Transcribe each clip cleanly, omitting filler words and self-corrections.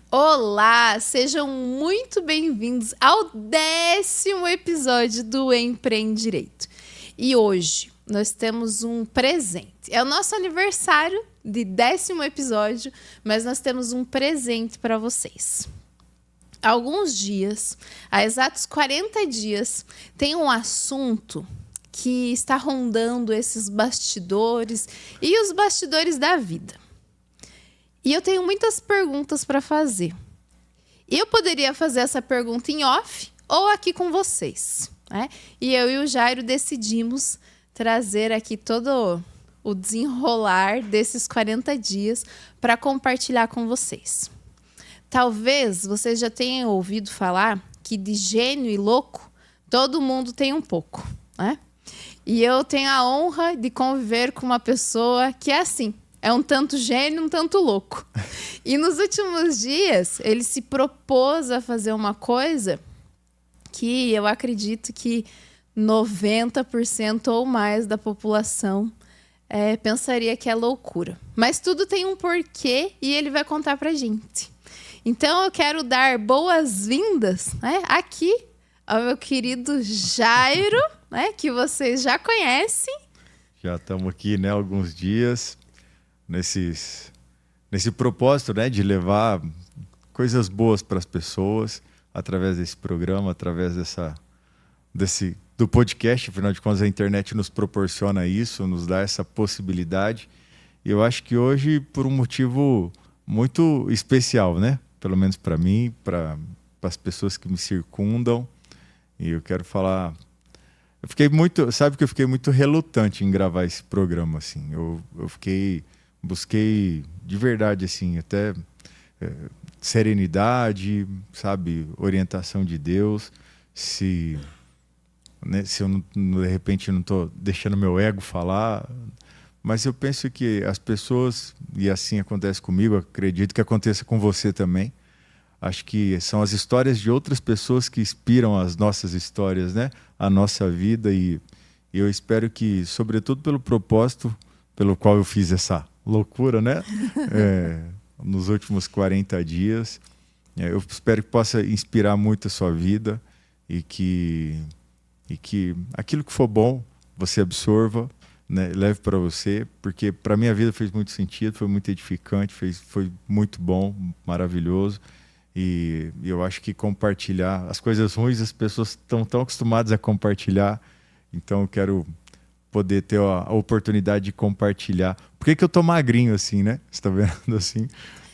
Olá, sejam muito bem-vindos ao 10º episódio do Empreende Direito. E hoje nós temos um presente. É o nosso aniversário de 10º episódio, mas nós temos um presente para vocês. Há alguns dias, há exatos 40 dias, tem um assunto que está rondando esses bastidores e os bastidores da vida. E eu tenho muitas perguntas para fazer. Eu poderia fazer essa pergunta em off ou aqui com vocês, né? E eu e o Jairo decidimos trazer aqui todo o desenrolar desses 40 dias para compartilhar com vocês. Talvez vocês já tenham ouvido falar que de gênio e louco, todo mundo tem um pouco, né? E eu tenho a honra de conviver com uma pessoa que é assim. É um tanto gênio, um tanto louco. E nos últimos dias, ele se propôs a fazer uma coisa que eu acredito que 90% ou mais da população pensaria que é loucura. Mas tudo tem um porquê e ele vai contar pra gente. Então eu quero dar boas-vindas, né, aqui ao meu querido Jairo, né, que vocês já conhecem. Já estamos aqui, né, alguns dias. Nesse propósito, né, de levar coisas boas para as pessoas através desse programa, através do podcast. Afinal de contas, a internet nos proporciona isso, nos dá essa possibilidade. E eu acho que hoje, por um motivo muito especial, né? Pelo menos para mim, para as pessoas que me circundam. E eu quero falar... Sabe que eu fiquei muito relutante em gravar esse programa, assim. Busquei de verdade, assim, até serenidade, sabe, orientação de Deus, se eu não, de repente não estou deixando meu ego falar, mas eu penso que as pessoas, e assim acontece comigo, acredito que aconteça com você também, acho que são as histórias de outras pessoas que inspiram as nossas histórias, né, a nossa vida, e eu espero que, sobretudo pelo propósito pelo qual eu fiz essa loucura, né? Nos últimos 40 dias. Eu espero que possa inspirar muito a sua vida e que aquilo que for bom você absorva, né? Leve para você, porque para minha vida fez muito sentido, foi muito edificante, foi muito bom, maravilhoso. E eu acho que compartilhar as coisas ruins, as pessoas estão tão acostumadas a compartilhar, então eu quero poder ter a oportunidade de compartilhar. Por que eu tô magrinho assim, né? Você tá vendo assim?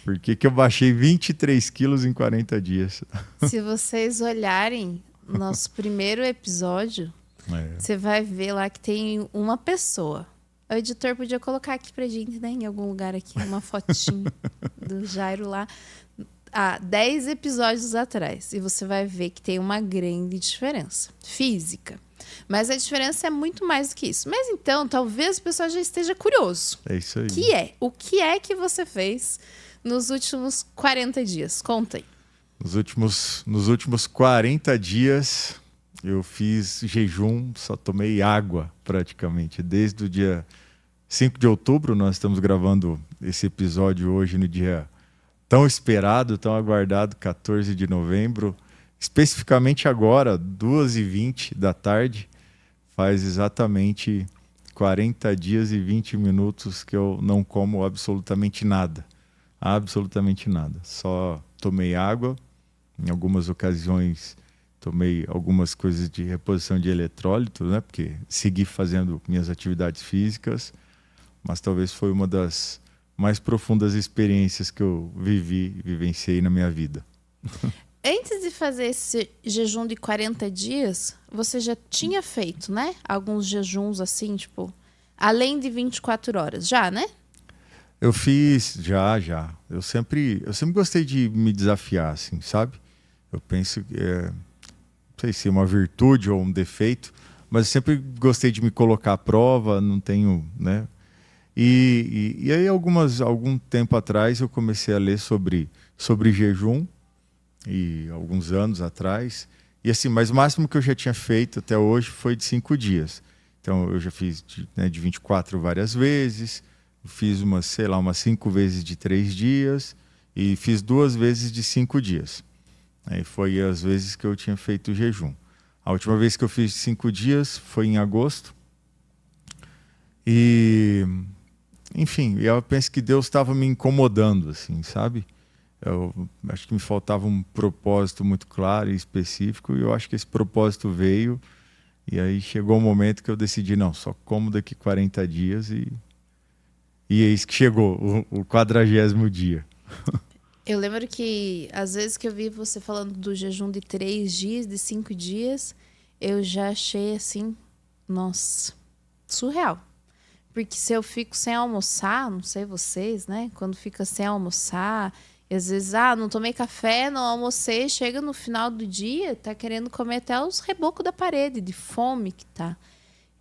Por que eu baixei 23 quilos em 40 dias? Se vocês olharem nosso primeiro episódio, você vai ver lá que tem uma pessoa. O editor podia colocar aqui pra gente, né? Em algum lugar aqui, uma fotinho do Jairo lá. Há 10 episódios atrás. E você vai ver que tem uma grande diferença física. Mas a diferença é muito mais do que isso. Mas então, talvez o pessoal já esteja curioso. É isso aí. O que é que você fez nos últimos 40 dias? Conta aí. Nos últimos 40 dias, eu fiz jejum, só tomei água praticamente. Desde o dia 5 de outubro, nós estamos gravando esse episódio hoje no dia tão esperado, tão aguardado, 14 de novembro. Especificamente agora, 2h20 da tarde, faz exatamente 40 dias e 20 minutos que eu não como absolutamente nada. Absolutamente nada. Só tomei água, em algumas ocasiões tomei algumas coisas de reposição de eletrólito, né? Porque segui fazendo minhas atividades físicas, mas talvez foi uma das mais profundas experiências que eu vivenciei na minha vida. Antes de fazer esse jejum de 40 dias, você já tinha feito, né? Alguns jejuns assim, tipo, além de 24 horas, já, né? Eu fiz, já. Eu sempre gostei de me desafiar, assim, sabe? Eu penso que não sei se é uma virtude ou um defeito, mas eu sempre gostei de me colocar à prova, não tenho, né? E aí, algum tempo atrás, eu comecei a ler sobre jejum, e alguns anos atrás. E assim, mas o máximo que eu já tinha feito até hoje foi de 5 dias. Então eu já fiz de 24 várias vezes, fiz umas 5 vezes de 3 dias e fiz 2 vezes de 5 dias. Aí foi as vezes que eu tinha feito o jejum. A última vez que eu fiz 5 dias foi em agosto. E, enfim, eu penso que Deus estava me incomodando, assim, sabe? Eu acho que me faltava um propósito muito claro e específico, e eu acho que esse propósito veio, e aí chegou o momento que eu decidi, não, só como daqui 40 dias, e eis que chegou o 40º dia. Eu lembro que, às vezes que eu vi você falando do jejum de 3 dias, de 5 dias, eu já achei assim, nossa, surreal. Porque se eu fico sem almoçar, não sei vocês, né? Quando fica sem almoçar, e às vezes, não tomei café, não almocei, chega no final do dia, tá querendo comer até os rebocos da parede, de fome que tá.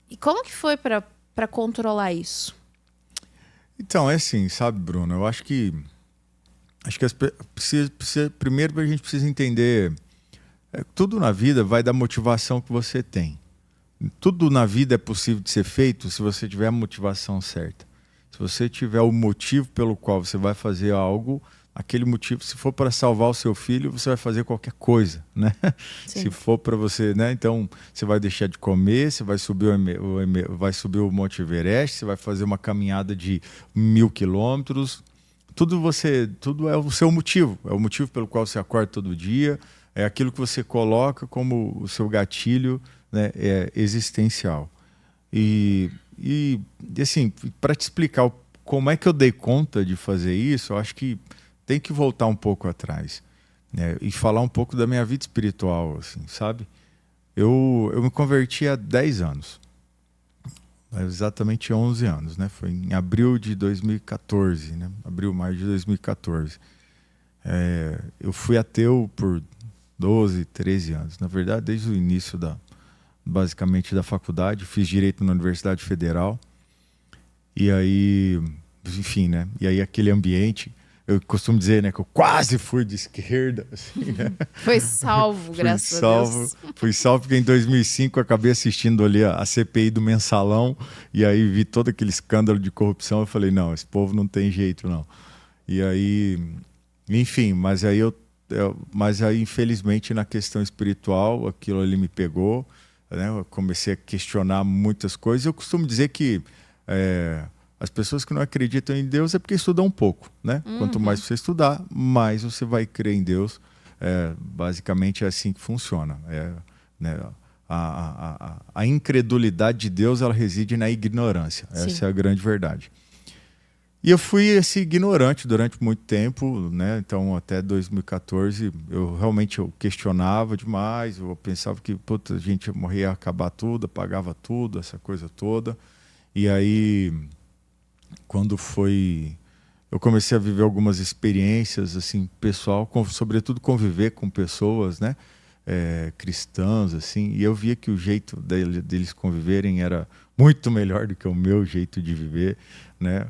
E como que foi para controlar isso? Então, é assim, sabe, Bruno? Eu acho que primeiro a gente precisa entender, tudo na vida vai da motivação que você tem. Tudo na vida é possível de ser feito se você tiver a motivação certa. Se você tiver o motivo pelo qual você vai fazer algo, aquele motivo, se for para salvar o seu filho, você vai fazer qualquer coisa, né? Sim. Se for para você, né? Então, você vai deixar de comer, você vai subir vai subir o Monte Everest, você vai fazer uma caminhada de 1.000 quilômetros. Tudo é o seu motivo, é o motivo pelo qual você acorda todo dia, é aquilo que você coloca como o seu gatilho, né, existencial. E assim, para te explicar como é que eu dei conta de fazer isso, eu acho que tem que voltar um pouco atrás, né, e falar um pouco da minha vida espiritual, assim, sabe? Eu me converti há 10 anos. Exatamente 11 anos, né? Foi em abril de 2014, né? Abril, maio de 2014. Eu fui ateu por 12, 13 anos. Na verdade, desde o início basicamente da faculdade. Fiz Direito na Universidade Federal. E aí, enfim, né? E aí aquele ambiente... Eu costumo dizer, né, que eu quase fui de esquerda, assim, né? Foi salvo, graças a Deus. Fui salvo porque em 2005 eu acabei assistindo ali a CPI do Mensalão e aí vi todo aquele escândalo de corrupção. Eu falei, não, esse povo não tem jeito, não. E aí, enfim, mas aí infelizmente na questão espiritual aquilo ali me pegou, né? Eu comecei a questionar muitas coisas. Eu costumo dizer que as pessoas que não acreditam em Deus é porque estudam um pouco, né? Quanto mais você estudar, mais você vai crer em Deus. Basicamente é assim que funciona. Né? A incredulidade de Deus, ela reside na ignorância. Sim. Essa é a grande verdade. E eu fui esse ignorante durante muito tempo, né? Então até 2014 eu questionava demais, eu pensava que a gente ia morrer, ia acabar tudo, apagava tudo, essa coisa toda. E aí... quando eu comecei a viver algumas experiências assim pessoal, sobretudo conviver com pessoas, né, cristãs, assim, e eu via que o jeito deles conviverem era muito melhor do que o meu jeito de viver, né,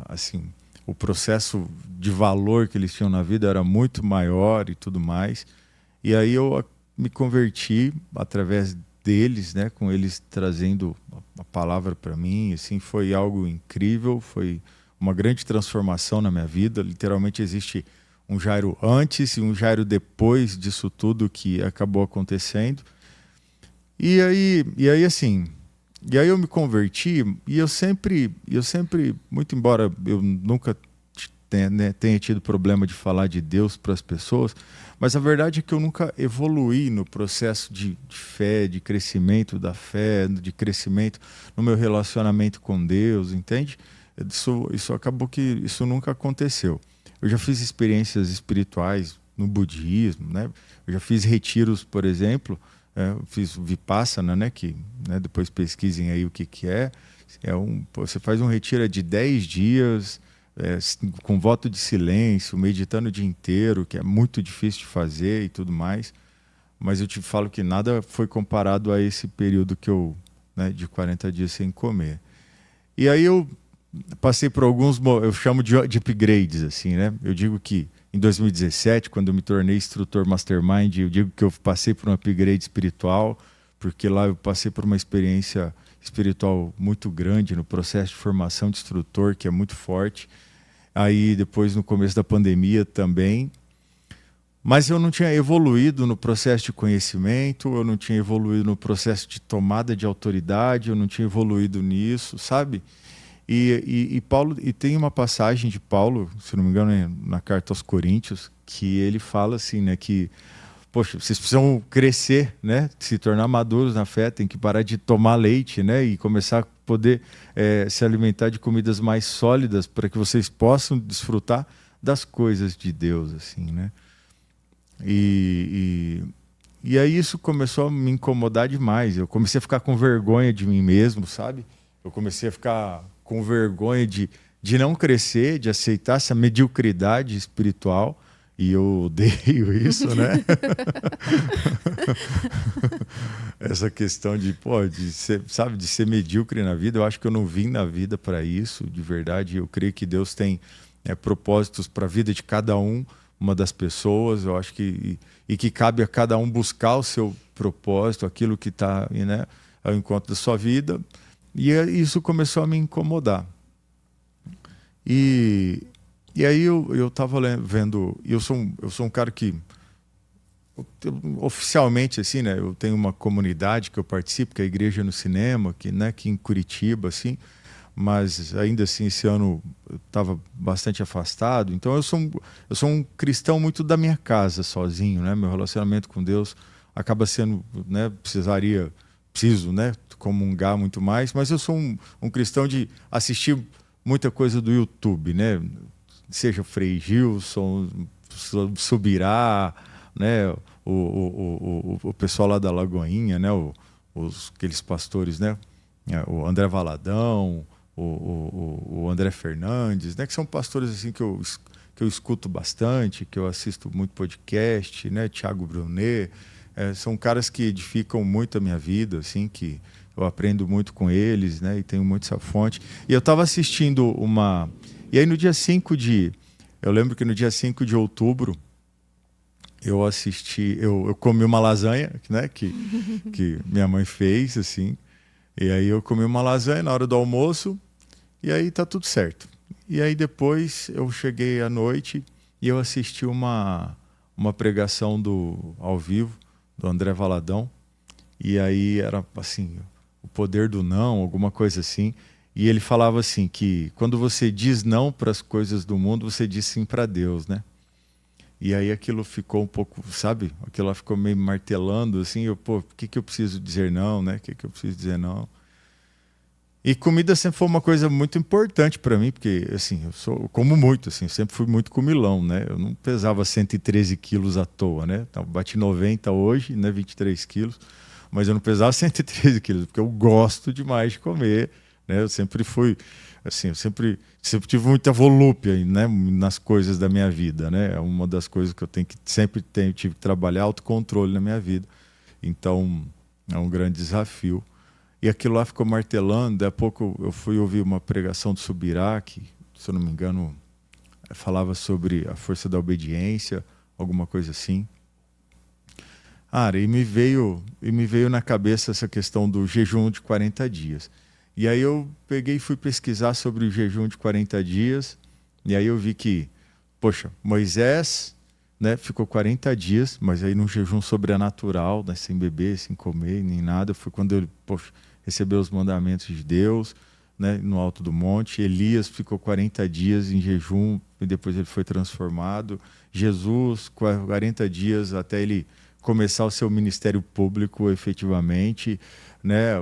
assim, o processo de valor que eles tinham na vida era muito maior e tudo mais. E aí eu me converti através deles, né, com eles trazendo a palavra para mim, assim, foi algo incrível, foi uma grande transformação na minha vida. Literalmente existe um Jairo antes e um Jairo depois disso tudo que acabou acontecendo. E aí assim, eu me converti e eu sempre, muito embora eu nunca tenha tido problema de falar de Deus para as pessoas, mas a verdade é que eu nunca evoluí no processo de fé, de crescimento da fé, de crescimento no meu relacionamento com Deus, entende? Isso acabou que isso nunca aconteceu. Eu já fiz experiências espirituais no budismo, né? Eu já fiz retiros, por exemplo, eu fiz Vipassana, né? Que, né? Depois pesquisem aí o que é. Você faz um retiro de 10 dias, com voto de silêncio, meditando o dia inteiro, que é muito difícil de fazer e tudo mais. Mas eu te falo que nada foi comparado a esse período que né, de 40 dias sem comer. E aí eu passei por eu chamo de upgrades, assim, né? Eu digo que em 2017, quando eu me tornei instrutor Mastermind, eu digo que eu passei por um upgrade espiritual, porque lá eu passei por uma experiência espiritual muito grande no processo de formação de instrutor, que é muito forte. Aí depois no começo da pandemia também. Mas eu não tinha evoluído no processo de conhecimento, eu não tinha evoluído no processo de tomada de autoridade, eu não tinha evoluído nisso, sabe? E Paulo, e tem uma passagem de Paulo, se não me engano, na carta aos Coríntios, que ele fala assim, né, que poxa, vocês precisam crescer, né, se tornar maduros na fé, tem que parar de tomar leite, né, e começar a poder se alimentar de comidas mais sólidas para que vocês possam desfrutar das coisas de Deus, assim, né? E aí isso começou a me incomodar demais. Eu comecei a ficar com vergonha de mim mesmo, sabe? Eu comecei a ficar com vergonha de não crescer, de aceitar essa mediocridade espiritual. E eu odeio isso, né? Essa questão de, pô, de ser, sabe, de ser medíocre na vida. Eu acho que eu não vim na vida para isso, de verdade. Eu creio que Deus tem propósitos para a vida de cada uma das pessoas. Eu acho que e que cabe a cada um buscar o seu propósito, aquilo que está, né, ao encontro da sua vida. E isso começou a me incomodar. E aí eu estava vendo, eu sou um cara que oficialmente assim, né, eu tenho uma comunidade que eu participo, que é a Igreja no Cinema, que, né, que em Curitiba, assim, mas ainda assim esse ano eu estava bastante afastado. Então eu sou um cristão muito da minha casa, sozinho, né? Meu relacionamento com Deus acaba sendo, né, preciso, né, comungar muito mais, mas eu sou um cristão de assistir muita coisa do YouTube, né? Seja Frei Gilson, Subirá, né? O pessoal lá da Lagoinha, né? Aqueles pastores, né? O André Valadão, o André Fernandes, né? Que são pastores assim que eu escuto bastante, que eu assisto muito podcast, né? Thiago Brunet, são caras que edificam muito a minha vida, assim, que eu aprendo muito com eles, né? E tenho muito essa fonte. E eu estava assistindo E aí no dia 5 eu lembro que no dia 5 de outubro, eu comi uma lasanha, né? Que minha mãe fez, assim. E aí eu comi uma lasanha na hora do almoço, e aí tá tudo certo. E aí depois eu cheguei à noite e eu assisti uma pregação ao vivo do André Valadão. E aí era assim, o poder do não, alguma coisa assim. E ele falava assim que quando você diz não para as coisas do mundo, você diz sim para Deus, né? E aí aquilo ficou um pouco, sabe? Aquilo lá ficou meio martelando, assim. Por que eu preciso dizer não, né? O que eu preciso dizer não? E comida sempre foi uma coisa muito importante para mim, porque, assim, eu como muito, assim, eu sempre fui muito comilão, né? Eu não pesava 113 quilos à toa, né? Então, bati 90 hoje, né? 23 quilos. Mas eu não pesava 113 quilos, porque eu gosto demais de comer, né? Eu sempre fui, assim, eu sempre tive muita volúpia, né, nas coisas da minha vida, né? É uma das coisas que eu tive que trabalhar, autocontrole na minha vida. Então, é um grande desafio. E aquilo lá ficou martelando. Daí a pouco eu fui ouvir uma pregação do Subirá, que, se eu não me engano, falava sobre a força da obediência, alguma coisa assim. E me veio na cabeça essa questão do jejum de 40 dias. E aí eu peguei e fui pesquisar sobre o jejum de 40 dias, e aí eu vi que, poxa, Moisés, né, ficou 40 dias, mas aí num jejum sobrenatural, né, sem beber, sem comer, nem nada. Foi quando ele, recebeu os mandamentos de Deus, né, no alto do monte. Elias ficou 40 dias em jejum, e depois ele foi transformado. Jesus, 40 dias até ele começar o seu ministério público efetivamente, né?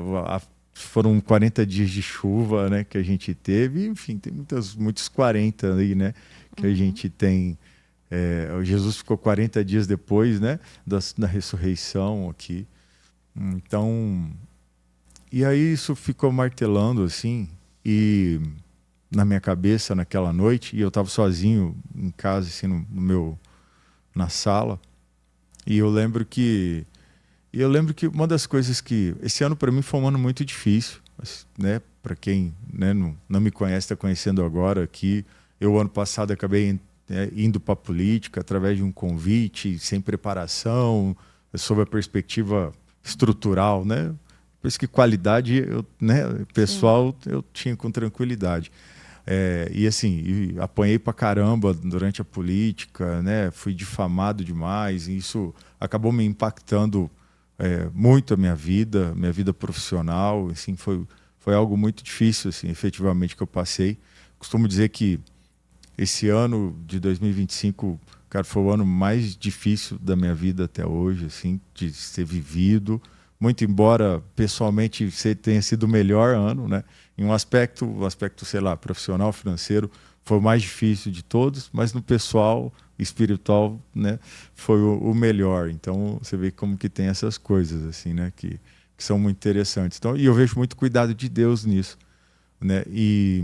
Foram 40 dias de chuva, né, que a gente teve. Enfim, tem muitos 40 aí, né, que a gente tem. Jesus ficou 40 dias depois, né, da ressurreição aqui. Então, e aí isso ficou martelando assim, e na minha cabeça naquela noite, e eu estava sozinho em casa, assim, na sala. E eu lembro que uma das coisas que esse ano para mim foi um ano muito difícil, né? Para quem, né, não me conhece, está conhecendo agora aqui. Eu ano passado acabei indo para a política através de um convite, sem preparação, sob a perspectiva estrutural, né? Por isso que qualidade, né, pessoal, eu tinha com tranquilidade. E assim, apanhei pra caramba durante a política, né? Fui difamado demais, e isso acabou me impactando muito a minha vida profissional. Assim, foi algo muito difícil, assim, efetivamente, que eu passei. Costumo dizer que esse ano de 2025, cara, foi o ano mais difícil da minha vida até hoje, assim, de ser vivido. Muito embora pessoalmente tenha sido o melhor ano, né? Em um aspecto, sei lá, profissional, financeiro, foi o mais difícil de todos, mas no pessoal, espiritual, né, foi o melhor. Então, você vê como que tem essas coisas, assim, né, que são muito interessantes. Então, e eu vejo muito cuidado de Deus nisso, né? E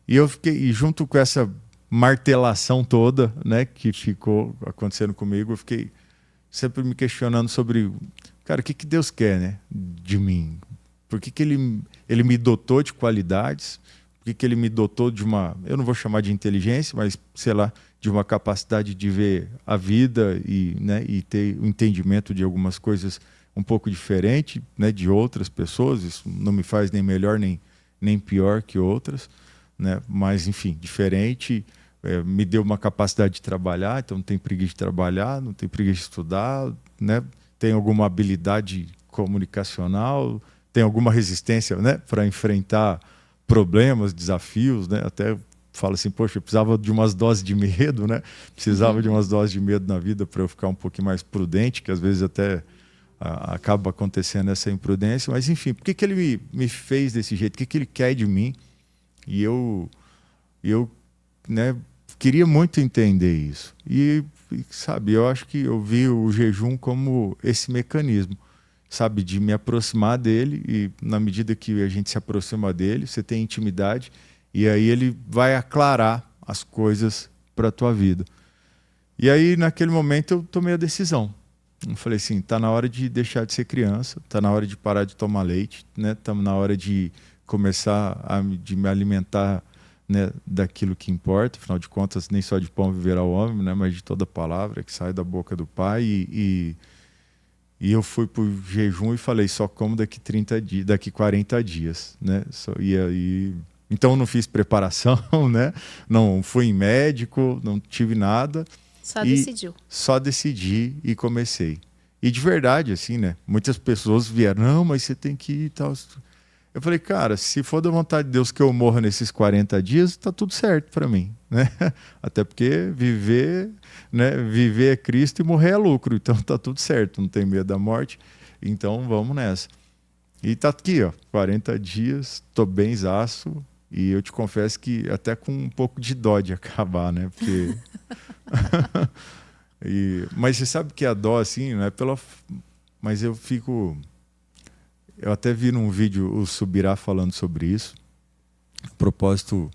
eu fiquei, e junto com essa martelação toda, né, que ficou acontecendo comigo, eu fiquei sempre me questionando sobre, cara, o que que Deus quer, né, de mim? Por que que ele me dotou de qualidades? Por que que ele me dotou de uma, eu não vou chamar de inteligência, mas, sei lá, de uma capacidade de ver a vida e, né, e ter o entendimento de algumas coisas um pouco diferente, né, de outras pessoas. Isso não me faz nem melhor nem pior que outras, né? Mas, enfim, diferente. Me deu uma capacidade de trabalhar, então não tem preguiça de trabalhar, não tem preguiça de estudar, né? Tem alguma habilidade comunicacional, tem alguma resistência, né, para enfrentar problemas, desafios, né? Até falo assim, poxa, eu precisava de umas doses de medo, né? Precisava de umas doses de medo na vida para eu ficar um pouquinho mais prudente, que às vezes até acaba acontecendo essa imprudência. Mas, enfim, por que que ele me fez desse jeito? O que que ele quer de mim? E eu né, queria muito entender isso. Sabe, eu acho que eu vi o jejum como esse mecanismo, sabe, de me aproximar dele, e na medida que a gente se aproxima dele, você tem intimidade, e aí ele vai aclarar as coisas para a tua vida. E aí, naquele momento, eu tomei a decisão. Eu falei assim, tá na hora de deixar de ser criança, tá na hora de parar de tomar leite, né? Tá na hora de começar de me alimentar, né, daquilo que importa. Afinal de contas, nem só de pão viverá o homem, né, mas de toda palavra que sai da boca do Pai. E eu fui para o jejum e falei, só como daqui 30 dias, daqui 40 dias, né? E aí, então não fiz preparação, né? Não fui em médico, não tive nada. Só decidiu. Só decidi e comecei. E de verdade, assim, né? Muitas pessoas vieram, não, mas você tem que ir e tal. Eu falei, cara, se for da vontade de Deus que eu morra nesses 40 dias, tá tudo certo para mim, né? Até porque viver, né? Viver é Cristo e morrer é lucro, então tá tudo certo, não tem medo da morte, então vamos nessa. E tá aqui, ó, 40 dias, tô bem zaço, e eu te confesso que até com um pouco de dó de acabar, né? Porque... Mas você sabe que a dó, assim, não é pela... Mas eu fico... Eu até vi num vídeo o Subirá falando sobre isso. A propósito,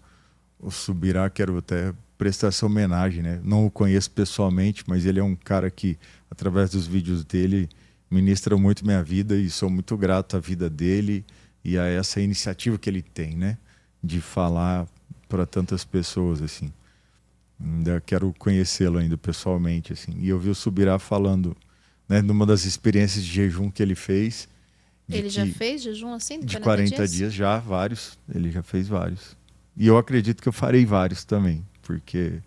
o Subirá, quero até prestar essa homenagem, né? Não o conheço pessoalmente, mas ele é um cara que, através dos vídeos dele, ministra muito minha vida, e sou muito grato à vida dele e a essa iniciativa que ele tem, né? De falar para tantas pessoas, assim. Ainda quero conhecê-lo ainda pessoalmente, assim. E eu vi o Subirá falando, né, numa das experiências de jejum que ele fez. Ele já fez jejum assim de 40 dias? Já, vários. Ele já fez vários. E eu acredito que eu farei vários também, porque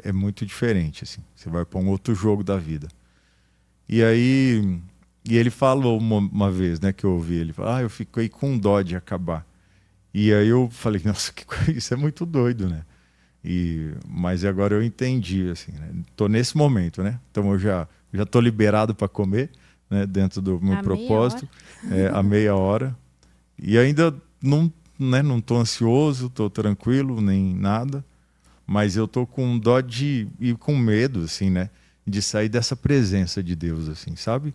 é muito diferente, assim. Você vai para um outro jogo da vida. E aí, ele falou uma vez, né, que eu ouvi, ele falou, eu fiquei com dó de acabar. E aí eu falei, nossa, isso é muito doido, né? Mas agora eu entendi, assim, né? Tô nesse momento, né? Então eu já tô liberado para comer, né, dentro do meu propósito, a meia hora. E ainda não, né, não tô ansioso, tô tranquilo, nem nada, mas eu tô com dó e com medo, assim, né, de sair dessa presença de Deus, assim, sabe?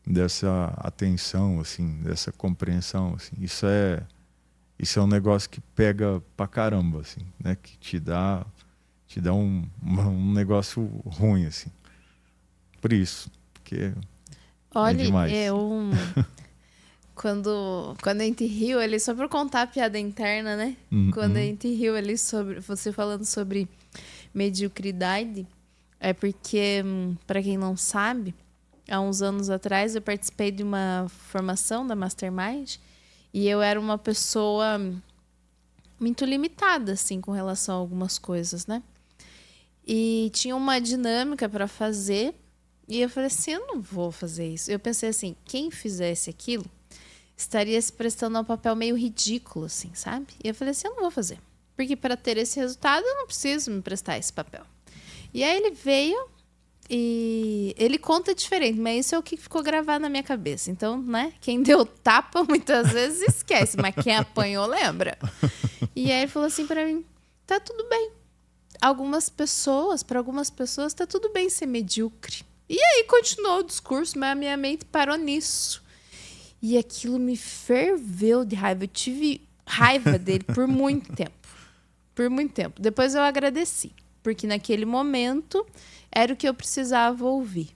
Dessa atenção, assim, dessa compreensão, assim. Isso é um negócio que pega pra caramba, assim, né, que te dá um negócio ruim, assim. Por isso, porque olha, demais. Quando a gente riu ali, só pra contar a piada interna, né? Quando a gente riu ali sobre você falando sobre mediocridade, é porque, pra quem não sabe, há uns anos atrás eu participei de uma formação da Mastermind, e eu era uma pessoa muito limitada, assim, com relação a algumas coisas, né? E tinha uma dinâmica para fazer, e eu falei assim, eu não vou fazer isso. Eu pensei assim, quem fizesse aquilo estaria se prestando a um papel meio ridículo, assim, sabe? E eu falei assim, eu não vou fazer. Porque para ter esse resultado, eu não preciso me prestar esse papel. E aí ele veio e ele conta diferente, mas isso é o que ficou gravado na minha cabeça. Então, né, quem deu tapa muitas vezes esquece, mas quem apanhou lembra. E aí ele falou assim para mim, tá tudo bem. Para algumas pessoas, tá tudo bem ser medíocre. E aí continuou o discurso, mas a minha mente parou nisso. E aquilo me ferveu de raiva. Eu tive raiva dele por muito tempo. Por muito tempo. Depois eu agradeci. Porque naquele momento era o que eu precisava ouvir.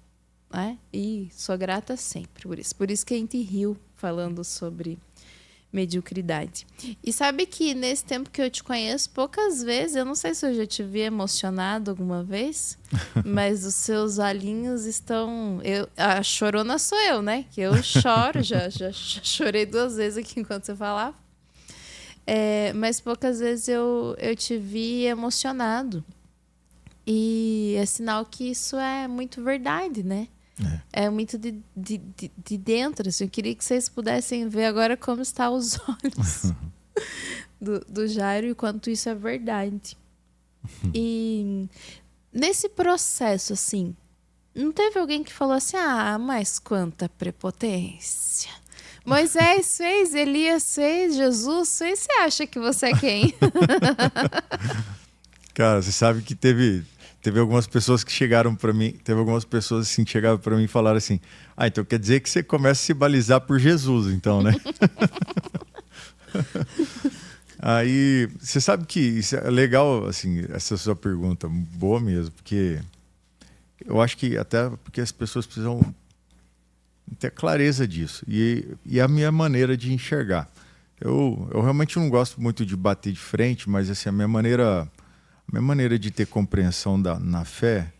Né? E sou grata sempre por isso. Por isso que a gente riu falando sobre mediocridade. E sabe que nesse tempo que eu te conheço, poucas vezes, eu não sei se eu já te vi emocionado alguma vez, mas os seus olhinhos estão... a chorona sou eu, né? Que eu choro, já chorei 2 vezes aqui enquanto você falava. Mas poucas vezes eu te vi emocionado. E é sinal que isso é muito verdade, né? É muito de dentro. Assim. Eu queria que vocês pudessem ver agora como estão os olhos do Jairo e quanto isso é verdade. E nesse processo, assim, não teve alguém que falou assim, mas quanta prepotência. Moisés fez, Elias fez, Jesus fez, você acha que você é quem? Cara, você sabe que teve algumas pessoas que chegaram para mim, que chegaram para mim e falaram assim, então quer dizer que você começa a se balizar por Jesus, então, né? Aí, você sabe que isso é legal, assim, essa sua pergunta, boa mesmo, porque eu acho que até porque as pessoas precisam ter clareza disso e a minha maneira de enxergar. Eu realmente não gosto muito de bater de frente, mas assim, a minha maneira de ter compreensão na fé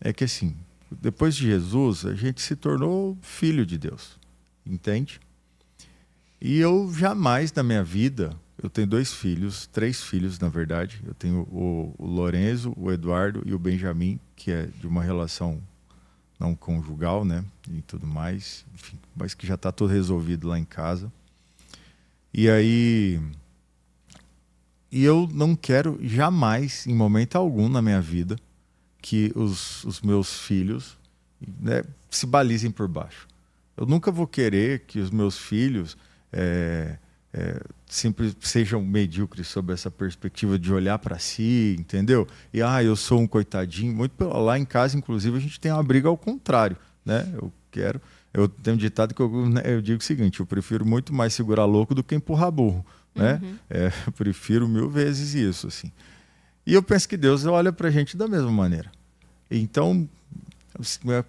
é que, assim, depois de Jesus, a gente se tornou filho de Deus, entende? E eu jamais na minha vida, eu tenho 3 filhos, na verdade. Eu tenho o Lorenzo, o Eduardo e o Benjamin, que é de uma relação não conjugal, né? E tudo mais, enfim, mas que já está tudo resolvido lá em casa. E aí... E eu não quero jamais, em momento algum na minha vida, que os meus filhos, né, se balizem por baixo. Eu nunca vou querer que os meus filhos sempre sejam medíocres sob essa perspectiva de olhar para si, entendeu? E eu sou um coitadinho. Lá em casa, inclusive, a gente tem uma briga ao contrário, né? Eu tenho um ditado que eu digo o seguinte: eu prefiro muito mais segurar louco do que empurrar burro. Né? Eu prefiro 1000 vezes isso, assim. E eu penso que Deus olha pra gente da mesma maneira. Então,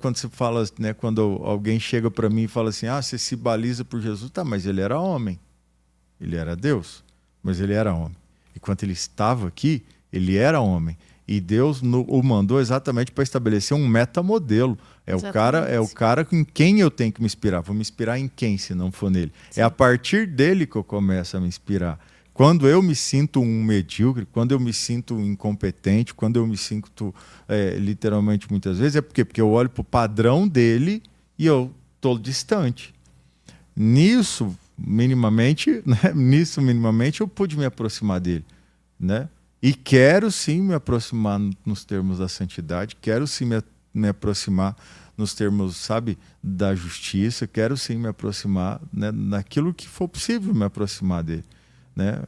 quando você fala, né, quando alguém chega para mim e fala assim, você se baliza por Jesus, tá, mas ele era homem. Ele era Deus, mas ele era homem. E quando ele estava aqui, ele era homem. E Deus o mandou exatamente para estabelecer um metamodelo. É o cara em quem eu tenho que me inspirar. Vou me inspirar em quem, se não for nele? Sim. É a partir dele que eu começo a me inspirar. Quando eu me sinto um medíocre, quando eu me sinto incompetente, quando eu me sinto, literalmente, muitas vezes, porque eu olho para o padrão dele e eu estou distante. Nisso, minimamente, eu pude me aproximar dele, né? E quero sim me aproximar nos termos da santidade, quero sim me aproximar nos termos, sabe, da justiça, quero sim me aproximar, né, naquilo que for possível me aproximar dele, né?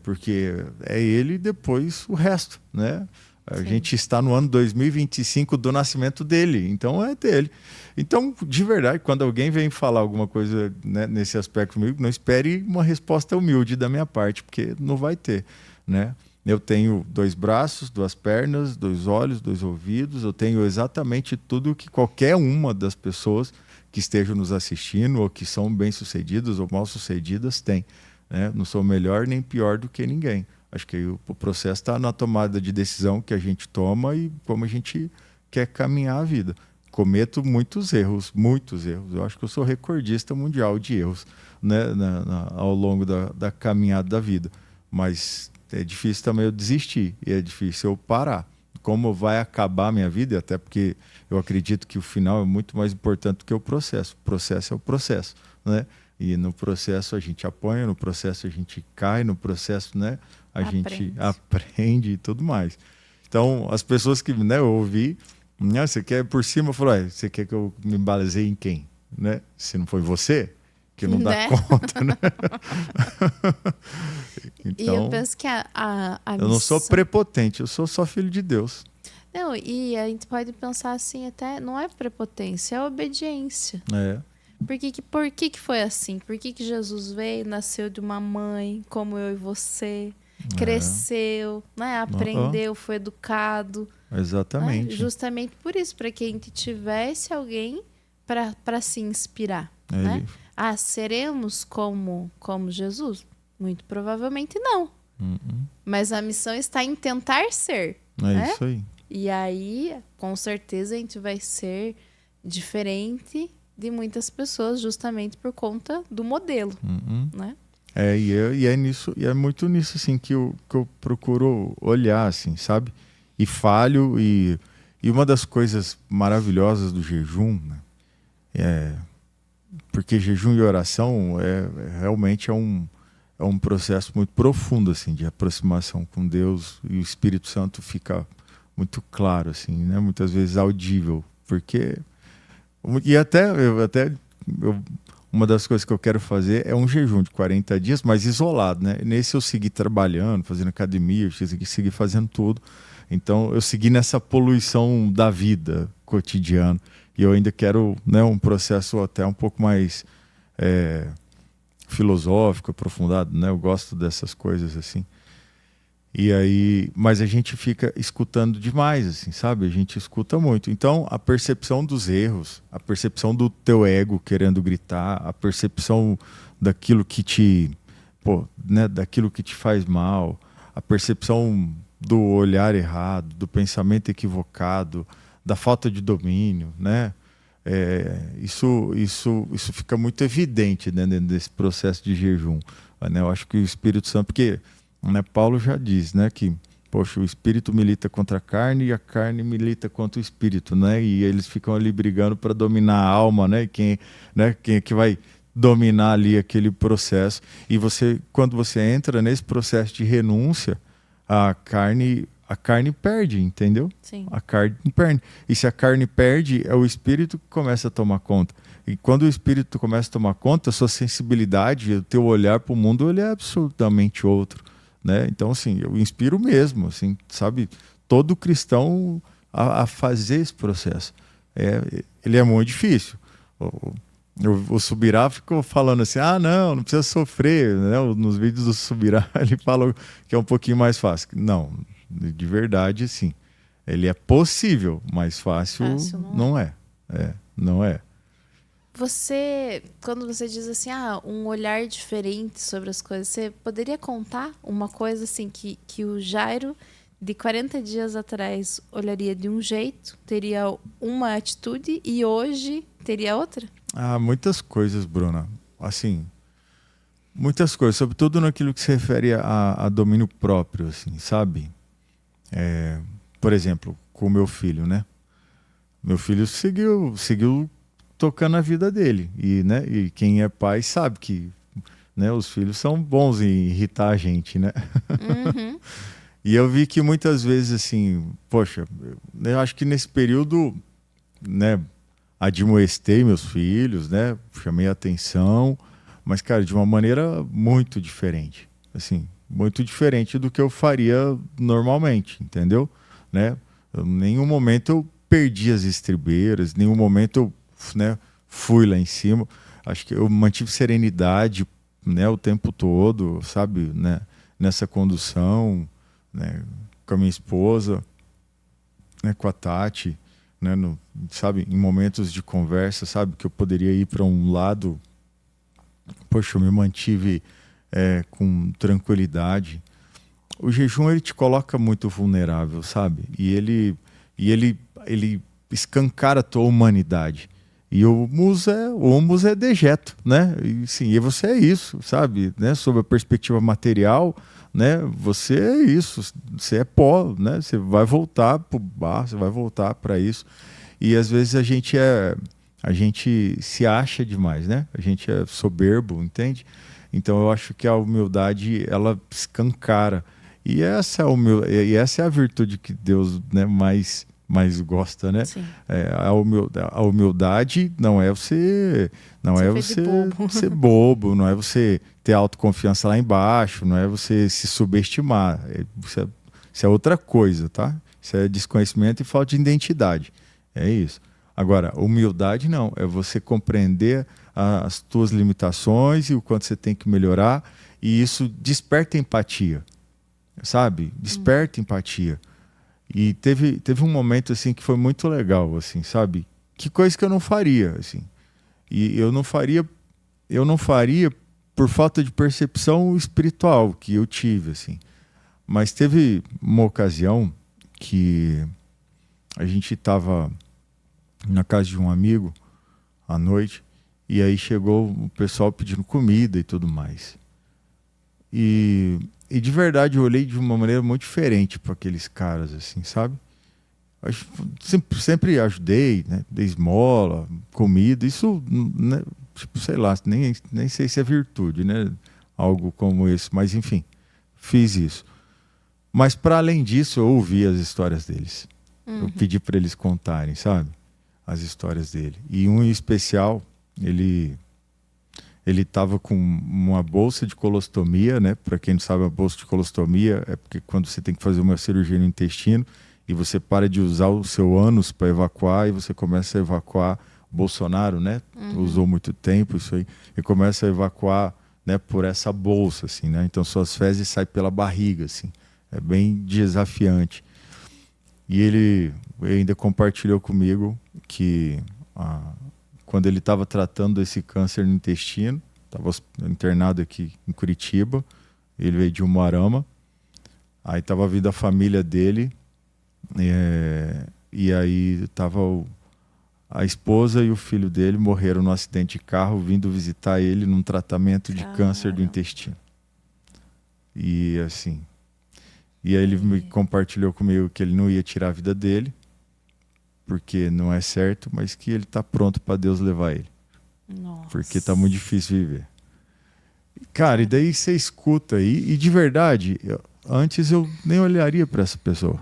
Porque é ele e depois o resto, né? A gente está no ano 2025 do nascimento dele, então é dele. Então, de verdade, quando alguém vem falar alguma coisa, né, nesse aspecto comigo, não espere uma resposta humilde da minha parte, porque não vai ter, né? Eu tenho 2 braços, 2 pernas, 2 olhos, 2 ouvidos. Eu tenho exatamente tudo que qualquer uma das pessoas que estejam nos assistindo ou que são bem-sucedidas ou mal-sucedidas tem, né? Não sou melhor nem pior do que ninguém. Acho que o processo está na tomada de decisão que a gente toma e como a gente quer caminhar a vida. Cometo muitos erros. Eu acho que eu sou recordista mundial de erros, né, ao longo da caminhada da vida. mas é difícil também eu desistir e é difícil eu parar. Como vai acabar a minha vida, até porque eu acredito que o final é muito mais importante do que o processo. O processo é o processo, né? E no processo a gente apanha, no processo a gente cai, no processo, né, gente aprende e tudo mais. Então, as pessoas que, né, eu ouvi, né, você quer por cima, eu falo, você quer que eu me baseie em quem? Né? Se não foi você, que não dá conta, né? Então, e eu penso que a eu não sou prepotente, eu sou só filho de Deus. Não, e a gente pode pensar assim, até não é prepotência, é obediência. Por que foi assim? Por que Jesus veio, nasceu de uma mãe como eu e você, cresceu, né? Aprendeu, foi educado. Exatamente. Né? Justamente por isso, para que a gente tivesse alguém para se inspirar. Né? Seremos como Jesus? Muito provavelmente não. Mas a missão está em tentar ser. Né? Isso aí. E aí, com certeza, a gente vai ser diferente de muitas pessoas, justamente por conta do modelo. Né? E é muito nisso assim, que eu procuro olhar, assim, sabe? E falho. E uma das coisas maravilhosas do jejum, né? Porque jejum e oração realmente é um processo muito profundo, assim, de aproximação com Deus, e o Espírito Santo fica muito claro, assim, né? Muitas vezes audível, porque uma das coisas que eu quero fazer é um jejum de 40 dias, mas isolado, né? Nesse eu segui trabalhando, fazendo academia, eu segui fazendo tudo. Então eu segui nessa poluição da vida cotidiana. E eu ainda quero, né, um processo até um pouco mais filosófico, aprofundado, né? Eu gosto dessas coisas assim. E aí, mas a gente fica escutando demais, assim, sabe? A gente escuta muito. Então, a percepção dos erros, a percepção do teu ego querendo gritar, a percepção daquilo que daquilo que te faz mal, a percepção do olhar errado, do pensamento equivocado, da falta de domínio, né? Isso fica muito evidente, né, dentro desse processo de jejum. Né? Eu acho que o Espírito Santo, porque, né, Paulo já diz, né, que o espírito milita contra a carne e a carne milita contra o espírito, né? E eles ficam ali brigando para dominar a alma, né? E quem é que vai dominar ali aquele processo? E quando você entra nesse processo de renúncia, a carne perde, entendeu? Sim. A carne perde. E se a carne perde, é o espírito que começa a tomar conta. E quando o espírito começa a tomar conta, a sua sensibilidade, o teu olhar para o mundo, ele é absolutamente outro, né? Então, assim, eu inspiro mesmo, assim, sabe, todo cristão a fazer esse processo. Ele é muito difícil. O Subirá ficou falando assim, não precisa sofrer, né? Nos vídeos do Subirá ele fala que é um pouquinho mais fácil. Não, de verdade, sim. Ele é possível, mas fácil não é. Não é. Quando você diz assim, um olhar diferente sobre as coisas, você poderia contar uma coisa assim que o Jairo de 40 dias atrás olharia de um jeito, teria uma atitude e hoje teria outra? Muitas coisas, Bruna. Assim, muitas coisas, sobretudo naquilo que se refere a domínio próprio, assim, sabe? Por exemplo, com o meu filho, né? Meu filho seguiu tocando a vida dele. E quem é pai sabe que, né, os filhos são bons em irritar a gente, né? Uhum. E eu vi que muitas vezes, assim, eu acho que nesse período, né, admoestei meus filhos, né, chamei a atenção, mas, cara, de uma maneira muito diferente, assim, muito diferente do que eu faria normalmente, entendeu? Né? Em nenhum momento eu perdi as estribeiras, em nenhum momento eu, né, fui lá em cima. Acho que eu mantive serenidade, né, o tempo todo, sabe, né, nessa condução, né, com a minha esposa, né, com a Tati, né, sabe, em momentos de conversa, sabe, que eu poderia ir para um lado, eu me mantive com tranquilidade. O jejum, ele te coloca muito vulnerável, sabe, e ele escancara a tua humanidade. E o humus é dejeto, né? E sim, e você é isso, sabe? Né? Sob a perspectiva material, né? Você é isso, você é pó, né? Você vai voltar para o barro, você vai voltar para isso. E às vezes a gente se acha demais, né? A gente é soberbo, entende? Então eu acho que a humildade, ela escancara. E essa é a virtude que Deus, né, mais gosta, né? Sim. A humildade não é você Bobo. ser bobo, não é você ter autoconfiança lá embaixo, não é você se subestimar. Isso é outra coisa, tá? Isso é desconhecimento e falta de identidade. É isso. Agora, humildade não, é você compreender as tuas limitações e o quanto você tem que melhorar, e isso desperta empatia, sabe? Desperta empatia. E teve um momento assim que foi muito legal, assim, sabe? Que coisa que eu não faria, assim. E eu não faria por falta de percepção espiritual que eu tive, assim. Mas teve uma ocasião que a gente estava na casa de um amigo à noite, e aí chegou o pessoal pedindo comida e tudo mais. E de verdade eu olhei de uma maneira muito diferente para aqueles caras, assim, sabe? Sempre ajudei, né? Dei esmola, comida, isso, né? Tipo, sei lá, nem sei se é virtude, né? Algo como esse, mas enfim, fiz isso. Mas para além disso, eu ouvi as histórias deles. Eu pedi para eles contarem, sabe? As histórias dele. E um em especial, ele estava com uma bolsa de colostomia, né? Para quem não sabe, a bolsa de colostomia é porque quando você tem que fazer uma cirurgia no intestino e você para de usar o seu ânus para evacuar e você começa a evacuar. Bolsonaro, né? Usou muito tempo isso aí e começa a evacuar, né? Por essa bolsa, assim, né? Então suas fezes saem pela barriga, assim. É bem desafiante. E ele ainda compartilhou comigo que quando ele estava tratando esse câncer no intestino, estava internado aqui em Curitiba, ele veio de Umuarama, aí estava vindo a família dele, e aí estava a esposa e o filho dele morreram num acidente de carro vindo visitar ele num tratamento de câncer do intestino. E assim, e aí ele me compartilhou comigo que ele não ia tirar a vida dele, porque não é certo, mas que ele está pronto para Deus levar ele. Nossa. Porque está muito difícil viver. Cara, e daí você escuta e de verdade, antes eu nem olharia para essa pessoa.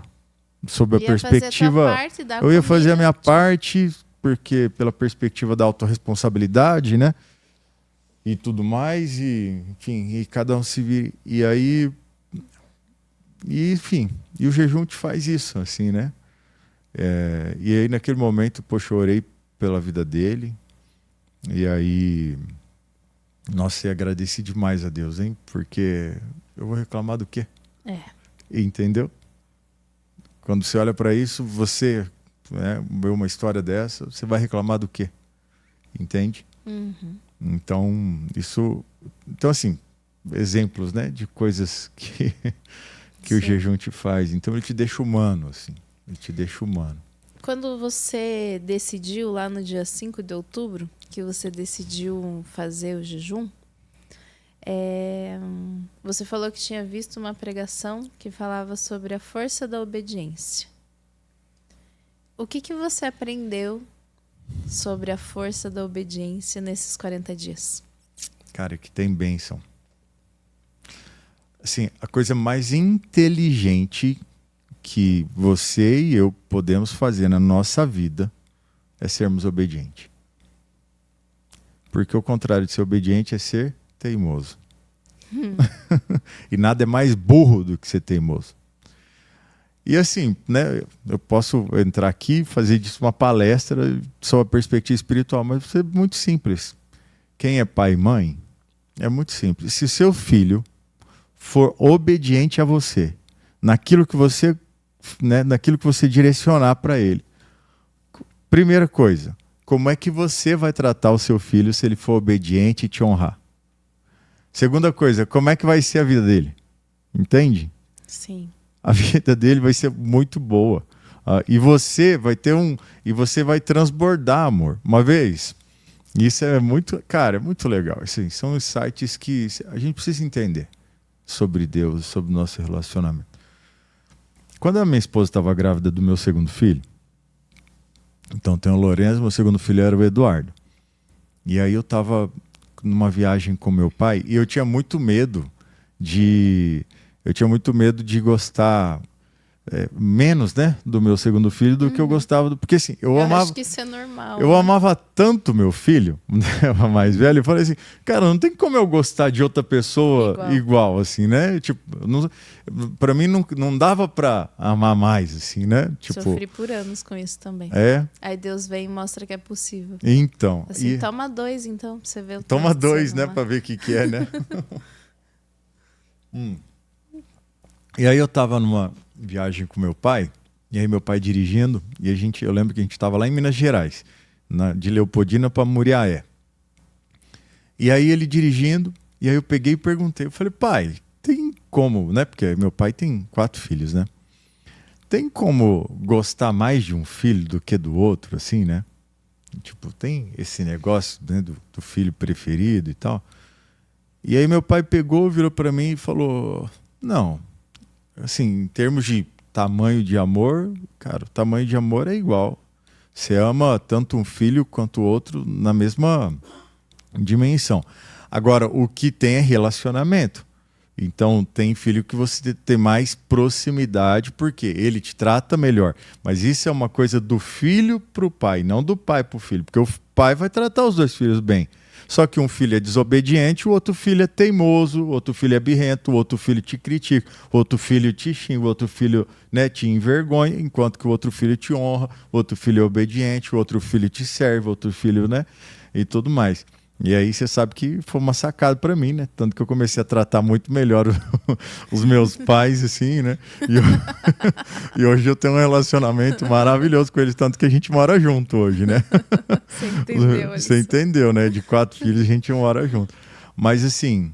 Sob a perspectiva, eu ia fazer a minha parte, porque pela perspectiva da autorresponsabilidade, né? E tudo mais, e enfim, e cada um se vira. E aí, enfim, e o jejum te faz isso, assim, né? E aí naquele momento, poxa, eu orei pela vida dele, e aí, nossa, e agradeci demais a Deus, hein? Porque eu vou reclamar do quê? Entendeu? Quando você olha para isso, você vê uma história dessa, você vai reclamar do quê? Entende? Então, assim, exemplos, né, de coisas que o jejum te faz. Então, ele te deixa humano, assim. Ele te deixa humano. Quando você decidiu, lá no dia 5 de outubro, que você decidiu fazer o jejum, você falou que tinha visto uma pregação que falava sobre a força da obediência. O que você aprendeu sobre a força da obediência nesses 40 dias? Cara, que tem bênção. Assim, a coisa mais inteligente que você e eu podemos fazer na nossa vida é sermos obedientes. Porque o contrário de ser obediente é ser teimoso. E nada é mais burro do que ser teimoso. E assim, né, eu posso entrar aqui e fazer disso uma palestra sobre a perspectiva espiritual, mas é muito simples. Quem é pai e mãe, é muito simples. Se seu filho for obediente a você, naquilo que você direcionar para ele, primeira coisa, como é que você vai tratar o seu filho se ele for obediente e te honrar? Segunda coisa, como é que vai ser a vida dele? Entende? Sim. A vida dele vai ser muito boa. E você vai transbordar amor. Uma vez, isso é muito, cara, é muito legal. Assim, são insights que a gente precisa entender. sobre Deus, sobre o nosso relacionamento. Quando a minha esposa estava grávida do meu segundo filho, então tem o Lourenço, meu segundo filho era o Eduardo. E aí eu estava numa viagem com meu pai e eu tinha muito medo de gostar menos, né, do meu segundo filho do que eu gostava porque assim, eu amava, acho que isso é normal. eu amava tanto meu filho, né, mais velho, eu falei assim, cara, não tem como eu gostar de outra pessoa igual assim, né? Tipo, para mim não dava para amar mais assim, né? Tipo, sofri por anos com isso também. Aí Deus vem e mostra que é possível. Então, assim, toma 2 então, pra você ver o toma 2, né, para ver o que é, né? E aí eu tava numa viagem com meu pai, e aí meu pai dirigindo, e eu lembro que a gente estava lá em Minas Gerais, de Leopoldina para Muriaé. E aí ele dirigindo, e aí eu peguei e perguntei, eu falei, pai, tem como, né? Porque meu pai tem 4 filhos, né? Tem como gostar mais de um filho do que do outro, assim, né? Tipo, tem esse negócio, né, do filho preferido e tal. E aí meu pai pegou, virou para mim e falou, não, assim, em termos de tamanho de amor, cara, o tamanho de amor é igual. Você ama tanto um filho quanto o outro na mesma dimensão. Agora, o que tem é relacionamento. Então, tem filho que você tem mais proximidade, porque ele te trata melhor. Mas isso é uma coisa do filho para o pai, não do pai para o filho. Porque o pai vai tratar os 2 filhos bem. Só que um filho é desobediente, o outro filho é teimoso, o outro filho é birrento, o outro filho te critica, o outro filho te xinga, o outro filho, né, te envergonha, enquanto que o outro filho te honra, o outro filho é obediente, o outro filho te serve, o outro filho, né, e tudo mais. E aí você sabe que foi uma sacada para mim, né? Tanto que eu comecei a tratar muito melhor os meus pais, assim, né? E hoje eu tenho um relacionamento maravilhoso com eles, tanto que a gente mora junto hoje, né? Você entendeu isso. Você entendeu, né? De 4 filhos a gente mora junto. Mas assim,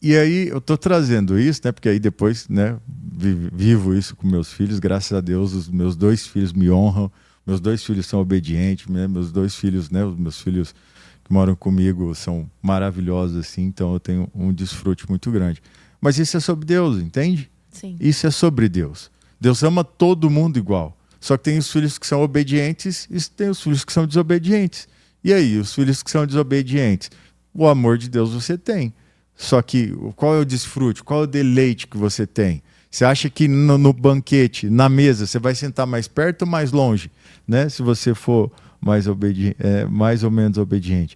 e aí eu tô trazendo isso, né? Porque aí depois, né? Vivo isso com meus filhos, graças a Deus, os meus 2 filhos me honram, meus 2 filhos são obedientes, né? Meus 2 filhos, né? Os meus filhos que moram comigo são maravilhosos, assim, então eu tenho um desfrute muito grande. Mas isso é sobre Deus, entende? Sim. Isso é sobre Deus. Deus ama todo mundo igual. Só que tem os filhos que são obedientes e tem os filhos que são desobedientes. E aí, os filhos que são desobedientes? O amor de Deus você tem. Só que qual é o desfrute? Qual é o deleite que você tem? Você acha que no banquete, na mesa, você vai sentar mais perto ou mais longe? Né? Se você for mais ou menos obediente.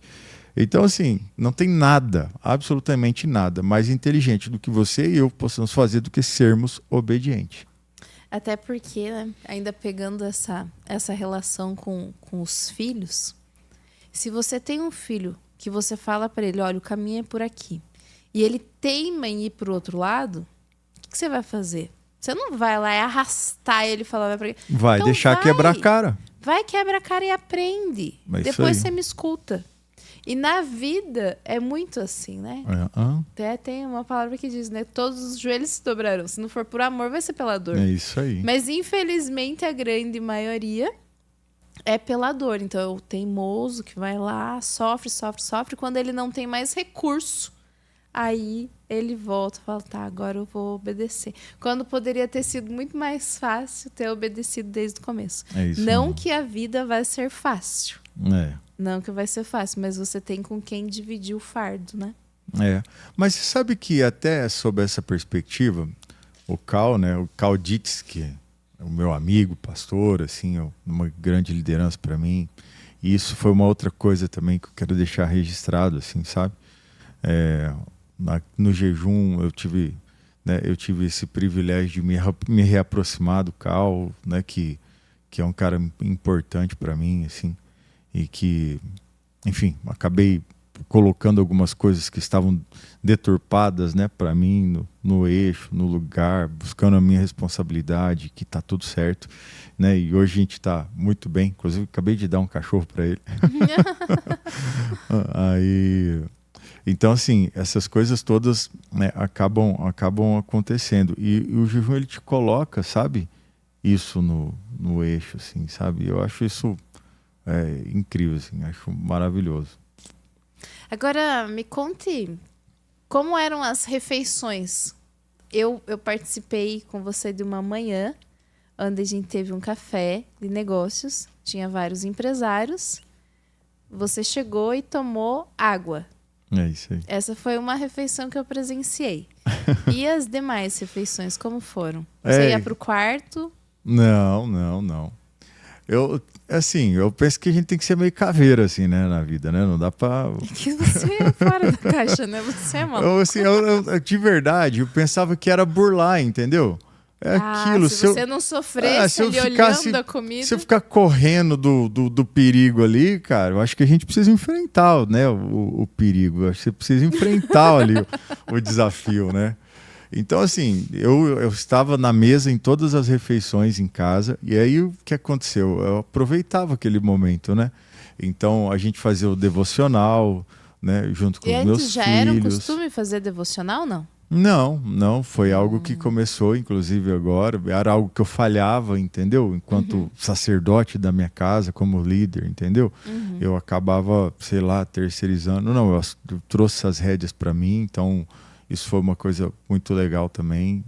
Então, assim, não tem nada, absolutamente nada, mais inteligente do que você e eu possamos fazer do que sermos obedientes. Até porque, né, ainda pegando essa relação com os filhos, se você tem um filho que você fala para ele, olha, o caminho é por aqui, e ele teima em ir para o outro lado, o que você vai fazer? Você não vai lá e arrastar ele e falar, vai para aqui. Vai então deixar quebrar a cara. Vai, quebra a cara e aprende. Depois você me escuta. E na vida é muito assim, né? Até tem uma palavra que diz, né? Todos os joelhos se dobrarão. Se não for por amor, vai ser pela dor. É isso aí. Mas infelizmente a grande maioria é pela dor. Então é o teimoso que vai lá, sofre. Quando ele não tem mais recurso, aí ele volta e fala, tá, agora eu vou obedecer. Quando poderia ter sido muito mais fácil ter obedecido desde o começo. É isso, não que a vida vai ser fácil. Não que vai ser fácil, mas você tem com quem dividir o fardo, né? Mas você sabe que até sob essa perspectiva, o Cal, né, o Cal Dietz, que é o meu amigo, pastor, assim, uma grande liderança para mim, e isso foi uma outra coisa também que eu quero deixar registrado, assim, sabe? No jejum eu tive esse privilégio de me reaproximar do Cal, né, que é um cara importante para mim, assim, e que, enfim, acabei colocando algumas coisas que estavam deturpadas, né, para mim no eixo, no lugar, buscando a minha responsabilidade, que tá tudo certo, né? E hoje a gente tá muito bem, inclusive acabei de dar um cachorro para ele. Então, assim, essas coisas todas, né, acabam acontecendo. E o jejum, ele te coloca, sabe, isso no eixo, assim, sabe? Eu acho isso incrível, assim, acho maravilhoso. Agora, me conte como eram as refeições? Eu participei com você de uma manhã, onde a gente teve um café de negócios, tinha vários empresários. Você chegou e tomou água. É isso aí. Essa foi uma refeição que eu presenciei. E as demais refeições, como foram? Você ia pro quarto? Não. Eu penso que a gente tem que ser meio caveira, assim, né, na vida, né? Não dá pra... É que você é fora da caixa, né? Você é maluco. De verdade, eu pensava que era burlar, entendeu? É aquilo. Se você não sofresse ali olhando a comida... Se eu ficar correndo do perigo ali, cara, eu acho que a gente precisa enfrentar, né, o perigo. Eu acho que você precisa enfrentar ali o desafio, né? Então, assim, eu estava na mesa em todas as refeições em casa, e aí o que aconteceu? Eu aproveitava aquele momento, né? Então, a gente fazia o devocional, né, junto com os meus filhos. E antes já era um costume fazer devocional, não? Não, foi algo que começou, inclusive, agora. Era algo que eu falhava, entendeu? Enquanto sacerdote da minha casa, como líder, entendeu? Eu acabava, sei lá, terceirizando. Não, eu trouxe essas rédeas para mim, então isso foi uma coisa muito legal também.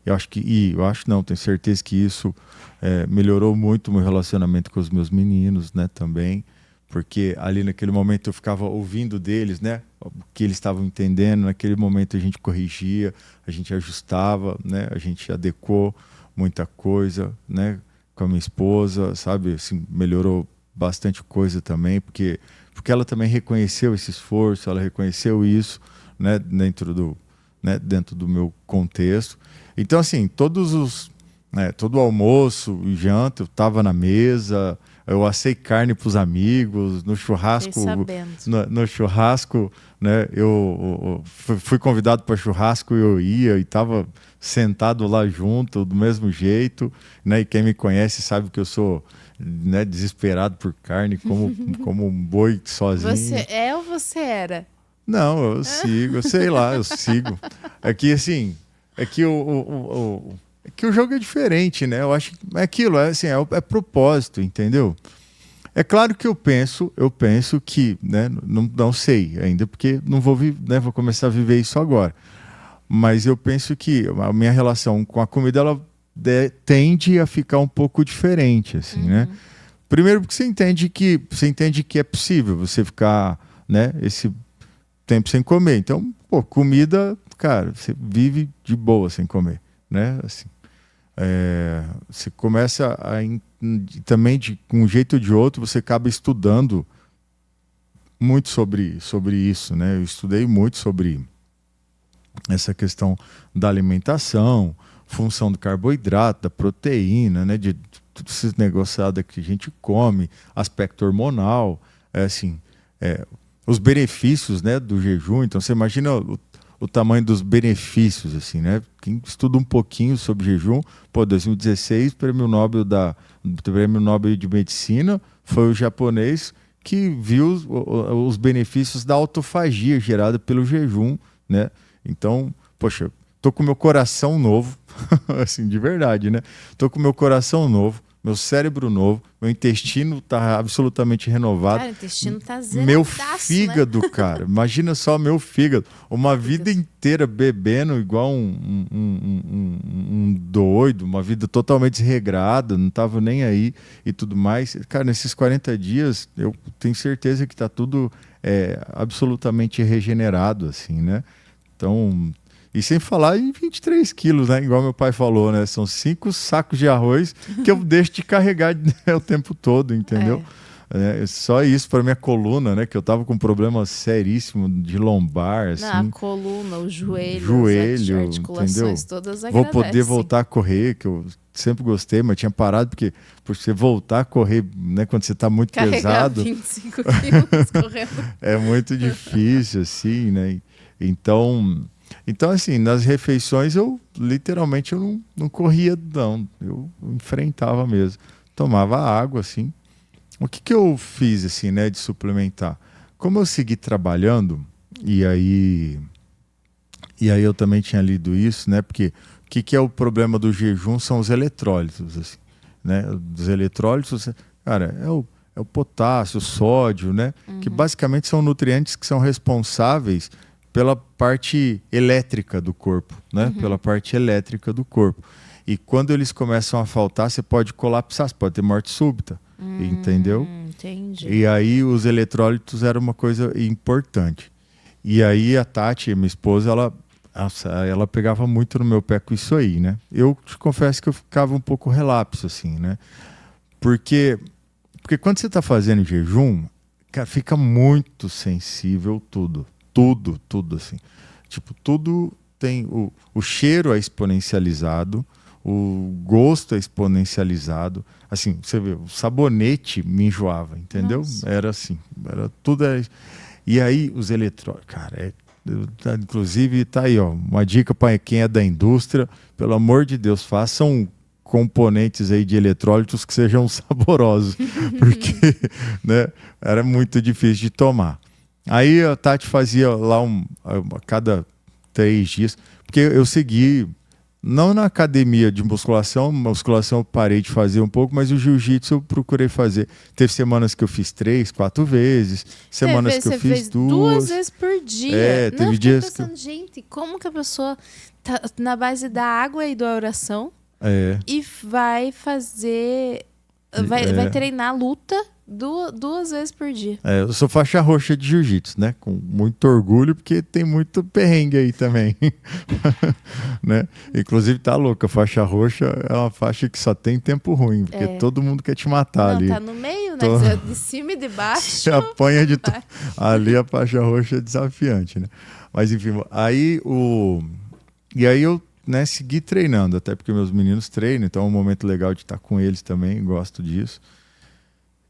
Tenho certeza que isso melhorou muito o meu relacionamento com os meus meninos, né, também. Porque ali naquele momento eu ficava ouvindo deles, né, o que eles estavam entendendo. Naquele momento a gente corrigia, a gente ajustava, né, a gente adequou muita coisa, né, com a minha esposa, sabe, assim, melhorou bastante coisa também, porque ela também reconheceu esse esforço, ela reconheceu isso, né, dentro do meu contexto. Então, assim, todo almoço e janta eu estava na mesa. Eu assei carne para os amigos, no churrasco. No churrasco, né? Eu fui convidado para churrasco, eu ia e estava sentado lá junto, do mesmo jeito, né? E quem me conhece sabe que eu sou, né, desesperado por carne, como um boi sozinho. Você é ou você era? Não, eu sigo, sei lá, eu sigo. É que assim, é que o jogo é diferente, né? Eu acho que é aquilo, é propósito, entendeu? É claro que eu penso que, né, não sei ainda, porque não vou, né, vou começar a viver isso agora. Mas eu penso que a minha relação com a comida, ela tende a ficar um pouco diferente, assim, né? Primeiro porque você entende que é possível você ficar, né, esse tempo sem comer. Então, comida, cara, você vive de boa sem comer, né? Assim, você começa também com um jeito ou de outro, você acaba estudando muito sobre isso, né? Eu estudei muito sobre essa questão da alimentação, função do carboidrato, da proteína, né? De tudo esses negociados que a gente come, aspecto hormonal, os benefícios, né, do jejum. Então você imagina o tamanho dos benefícios, assim, né? Quem estuda um pouquinho sobre jejum, 2016, prêmio Nobel de Medicina, foi o japonês que viu os benefícios da autofagia gerada pelo jejum, né? Então, poxa, tô com meu coração novo, assim, de verdade, né? Tô com meu coração novo, meu cérebro novo, meu intestino tá absolutamente renovado. Cara, o intestino tá zeradaço, meu fígado, né? Cara, imagina só meu fígado. Uma vida inteira bebendo igual um doido, uma vida totalmente desregrada, não tava nem aí e tudo mais. Cara, nesses 40 dias, eu tenho certeza que tá tudo absolutamente regenerado, assim, né? Então... E sem falar em 23 quilos, né? Igual meu pai falou, né? São 5 sacos de arroz que eu deixo de carregar o tempo todo, entendeu? Só isso para minha coluna, né? Que eu tava com um problema seríssimo de lombar, assim. A coluna, o joelho, as articulações, entendeu? Todas agradecem. Vou poder voltar a correr, que eu sempre gostei, mas tinha parado porque você voltar a correr, né? Quando você tá muito pesado... 25 quilos correndo. É muito difícil, assim, né? Então, assim, nas refeições eu literalmente não corria, não. Eu enfrentava mesmo. Tomava água, assim. O que eu fiz, assim, né, de suplementar? Como eu segui trabalhando, e aí eu também tinha lido isso, né? Porque o que é o problema do jejum são os eletrólitos, assim, né? Os eletrólitos, cara, é o potássio, o sódio, né? Que basicamente são nutrientes que são responsáveis pela parte elétrica do corpo, né? Pela parte elétrica do corpo. E quando eles começam a faltar, você pode colapsar, você pode ter morte súbita, entendeu? Entendi. E aí os eletrólitos eram uma coisa importante. E aí a Tati, minha esposa, ela pegava muito no meu pé com isso aí, né? Eu te confesso que eu ficava um pouco relapso, assim, né? Porque quando você está fazendo jejum, cara, fica muito sensível tudo. Tudo, assim. Tipo, tudo tem... O cheiro é exponencializado, o gosto é exponencializado. Assim, você vê, o sabonete me enjoava, entendeu? Nossa. Era assim, era tudo... E aí, os eletrônicos, cara, inclusive, tá aí, ó, uma dica para quem é da indústria, pelo amor de Deus, façam componentes aí de eletrólitos que sejam saborosos, porque, né, era muito difícil de tomar. Aí a Tati fazia lá a cada 3 dias, porque eu segui, não na academia de musculação eu parei de fazer um pouco, mas o jiu-jitsu eu procurei fazer. Teve semanas que eu fiz 3, 4 vezes, semanas que eu fiz fez 2 vezes por dia. Teve eu fiquei dias pensando, gente, como que a pessoa tá na base da água e da oração e vai fazer... Vai treinar luta 2 vezes por dia. Eu sou faixa roxa de jiu-jitsu, né? Com muito orgulho, porque tem muito perrengue aí também. Né? Inclusive, tá louco, a faixa roxa é uma faixa que só tem tempo ruim, porque todo mundo quer te matar ali. Tá no meio, né? De cima e de baixo. Você apanha de ali a faixa roxa é desafiante, né? Mas enfim, e aí eu, né, segui treinando, até porque meus meninos treinam, então é um momento legal de estar com eles também, gosto disso.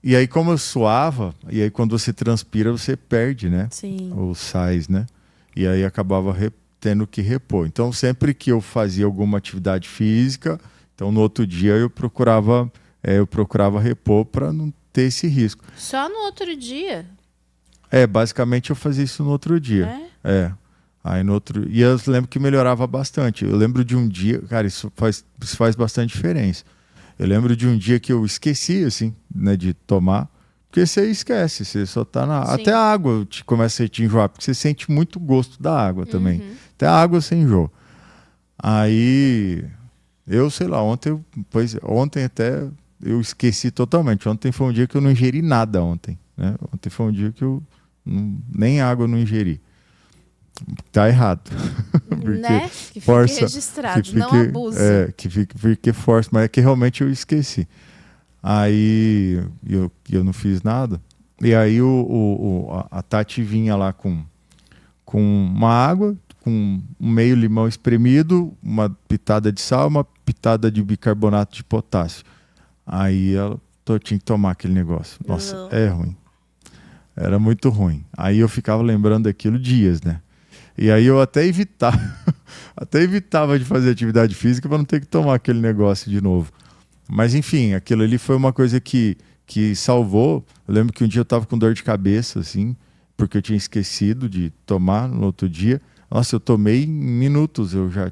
E aí, como eu suava, e aí quando você transpira, você perde, né? Sim. Os sais, né? E aí acabava tendo que repor. Então, sempre que eu fazia alguma atividade física, então no outro dia eu procurava repor para não ter esse risco. Só no outro dia? Basicamente eu fazia isso no outro dia. Aí no outro... E eu lembro que melhorava bastante. Eu lembro de um dia... Cara, isso faz bastante diferença. Eu lembro de um dia que eu esqueci, assim, né, de tomar. Porque você esquece, você só tá na... Sim. Até a água começa a te enjoar, porque você sente muito gosto da água também. Até a água você enjoa. Aí... Eu, sei lá, ontem até eu esqueci totalmente. Ontem foi um dia que eu não ingeri nada ontem, né? Ontem foi um dia que eu nem água eu não ingeri. Tá errado. Né? Que fique registrado, não abusa. Que fique força, mas é que realmente eu esqueci. Aí eu não fiz nada. E aí a Tati vinha lá com uma água, com meio limão espremido, uma pitada de sal, uma pitada de bicarbonato de potássio. Aí eu tinha que tomar aquele negócio. Nossa, é ruim. Era muito ruim. Aí eu ficava lembrando daquilo dias, né? E aí eu até evitava de fazer atividade física para não ter que tomar aquele negócio de novo. Mas enfim, aquilo ali foi uma coisa que salvou. Eu lembro que um dia eu estava com dor de cabeça, assim, porque eu tinha esquecido de tomar no outro dia. Nossa, eu tomei em minutos, eu já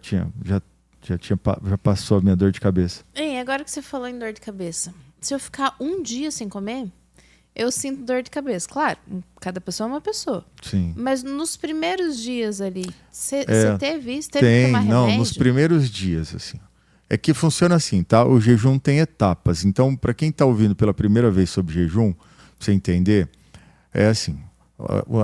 passou a minha dor de cabeça. Ei, agora que você falou em dor de cabeça, se eu ficar um dia sem comer, eu sinto dor de cabeça. Claro, cada pessoa é uma pessoa. Sim. Mas nos primeiros dias ali, você teve isso? Teve que tomar remédio? Não, nos primeiros dias, assim. É que funciona assim, tá? O jejum tem etapas. Então, para quem está ouvindo pela primeira vez sobre jejum, pra você entender, é assim,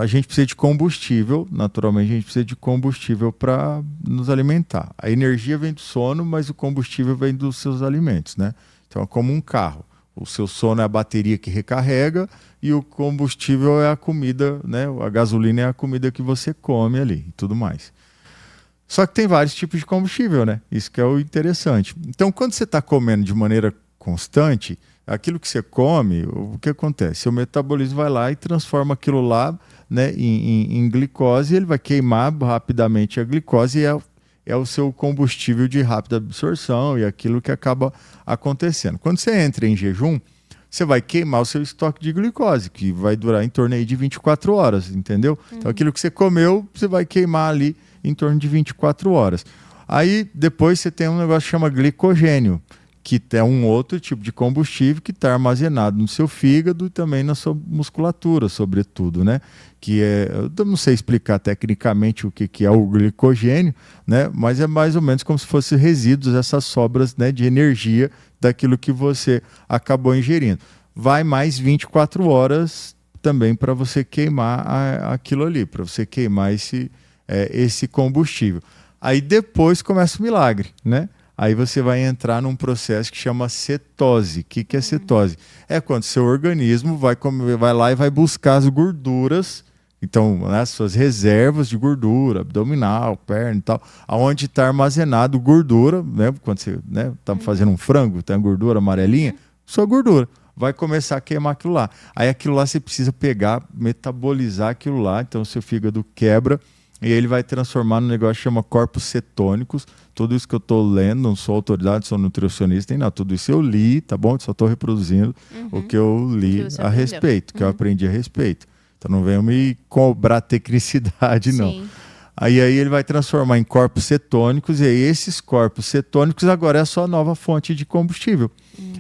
a gente precisa de combustível, naturalmente a gente precisa de combustível para nos alimentar. A energia vem do sono, mas o combustível vem dos seus alimentos, né? Então é como um carro. O seu sono é a bateria que recarrega e o combustível é a comida, né? A gasolina é a comida que você come ali e tudo mais. Só que tem vários tipos de combustível, né? Isso que é o interessante. Então, quando você está comendo de maneira constante, aquilo que você come, o que acontece? Seu metabolismo vai lá e transforma aquilo lá, né, em glicose, e ele vai queimar rapidamente a glicose e é o seu combustível de rápida absorção e aquilo que acaba acontecendo. Quando você entra em jejum, você vai queimar o seu estoque de glicose, que vai durar em torno aí de 24 horas, entendeu? Então, aquilo que você comeu, você vai queimar ali em torno de 24 horas. Aí, depois, você tem um negócio que chama glicogênio, que é um outro tipo de combustível que está armazenado no seu fígado e também na sua musculatura, sobretudo, né? Que eu não sei explicar tecnicamente o que é o glicogênio, né? Mas é mais ou menos como se fossem resíduos, essas sobras, né, de energia daquilo que você acabou ingerindo. Vai mais 24 horas também para você queimar aquilo ali, para você queimar esse combustível. Aí depois começa o milagre, né? Aí você vai entrar num processo que chama cetose. O que é cetose? É quando seu organismo vai lá e vai buscar as gorduras, então, né, suas reservas de gordura, abdominal, perna e tal, aonde está armazenado gordura, né? Quando você está fazendo um frango, tem a gordura amarelinha, sua gordura. Vai começar a queimar aquilo lá. Aí aquilo lá você precisa pegar, metabolizar aquilo lá, então o seu fígado quebra, e ele vai transformar num negócio que chama corpos cetônicos. Tudo isso que eu estou lendo, não sou autoridade, sou nutricionista, nem nada. Tudo isso eu li, tá bom? Só estou reproduzindo o que eu li a respeito, que eu aprendi a respeito. Então não venham me cobrar tecnicidade, não. Sim. Aí ele vai transformar em corpos cetônicos, e aí esses corpos cetônicos agora é a sua nova fonte de combustível.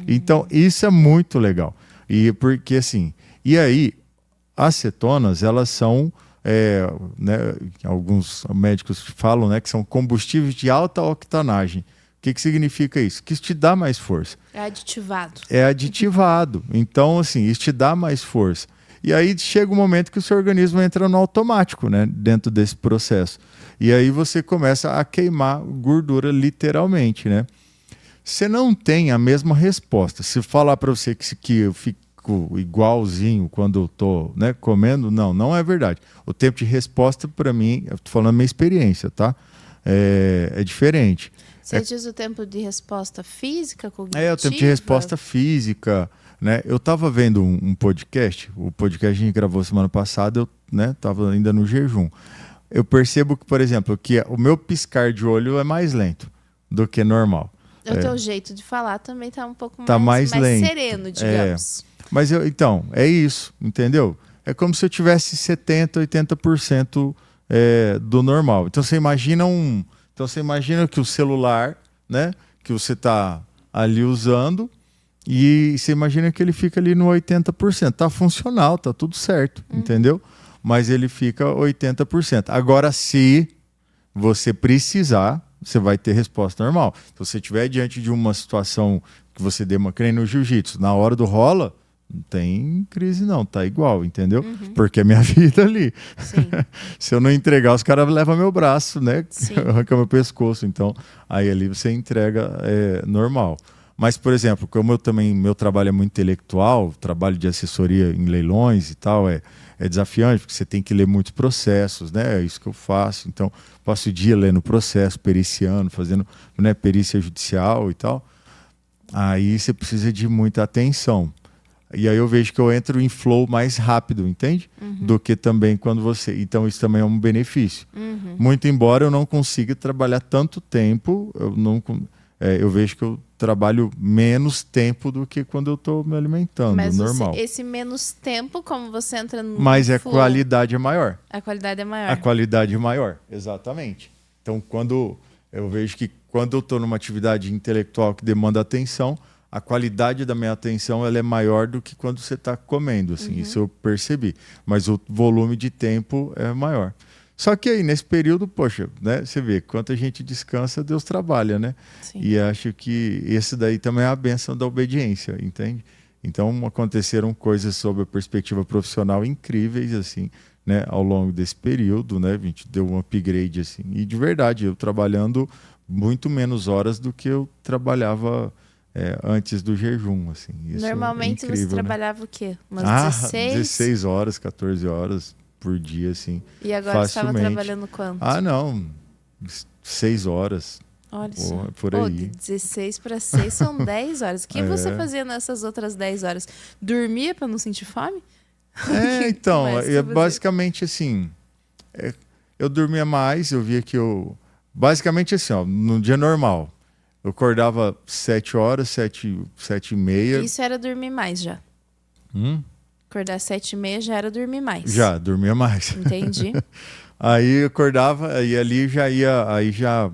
Então isso é muito legal. E porque assim, e aí as cetonas, elas são né, alguns médicos falam, né, que são combustíveis de alta octanagem. O que significa isso? Que isso te dá mais força. É aditivado. É aditivado. Então, assim, isso te dá mais força. E aí chega um momento que o seu organismo entra no automático, né, dentro desse processo. E aí você começa a queimar gordura literalmente, né? Você não tem a mesma resposta. Se falar para você que eu fico igualzinho quando eu tô, né, comendo, não é verdade. O tempo de resposta para mim, eu tô falando minha experiência, tá? É diferente. Você diz o tempo de resposta física, cognitiva? O tempo de resposta física, né? Eu tava vendo um podcast, o podcast que a gente gravou semana passada, eu, né, tava ainda no jejum. Eu percebo que, por exemplo, que o meu piscar de olho é mais lento do que normal. O teu jeito de falar também tá um pouco mais lento. sereno, digamos. Mas então, é isso, entendeu? É como se eu tivesse 70%, 80% do normal. Então você imagina que o celular, né, que você está ali usando, e você imagina que ele fica ali no 80%. Tá funcional, tá tudo certo, entendeu? Mas ele fica 80%. Agora, se você precisar, você vai ter resposta normal. Se você estiver diante de uma situação que você dê uma creme no jiu-jitsu, na hora do rola, não tem crise não, tá igual, entendeu? Porque é minha vida ali. Se eu não entregar, os caras levam meu braço, né? Arranca meu pescoço. Então, aí ali você entrega normal. Mas, por exemplo, como meu trabalho é muito intelectual, trabalho de assessoria em leilões e tal, é desafiante, porque você tem que ler muitos processos, né? É isso que eu faço. Então, passo o dia lendo processo, periciando, fazendo, né, perícia judicial e tal. Aí você precisa de muita atenção. E aí eu vejo que eu entro em flow mais rápido, entende? Do que também quando você... Então isso também é um benefício. Muito embora eu não consiga trabalhar tanto tempo, eu vejo que eu trabalho menos tempo do que quando eu estou me alimentando, normal. Esse menos tempo, como você entra no Mas a flow, qualidade é maior. a qualidade é maior. A qualidade é maior, exatamente. Então quando eu vejo que quando eu estou numa atividade intelectual que demanda atenção, a qualidade da minha atenção ela é maior do que quando você está comendo, assim, isso eu percebi. Mas o volume de tempo é maior. Só que aí, nesse período, poxa, né, você vê, quanta gente descansa, Deus trabalha, né? Sim. E acho que esse daí também é a bênção da obediência, entende? Então, aconteceram coisas sob a perspectiva profissional incríveis, assim, né, ao longo desse período, né? A gente deu um upgrade, assim. E, de verdade, eu trabalhando muito menos horas do que eu trabalhava... antes do jejum, assim. Isso Normalmente é incrível, você né? trabalhava o quê? Umas 16? 16 horas, 14 horas por dia, assim. E agora você estava facilmente. trabalhando quanto? Não. 6 horas. Olha só. Por aí. De 16 para 6 são 10 horas. O que você fazia nessas outras 10 horas? Dormia para não sentir fome? Então, basicamente assim, eu dormia mais, eu via que eu... Basicamente assim, ó, no dia normal, eu acordava 7 horas, 7h30. Isso era dormir mais já. Acordar 7h30 já era dormir mais. Já, dormia mais. Entendi. Aí eu acordava, e ali já ia, aí já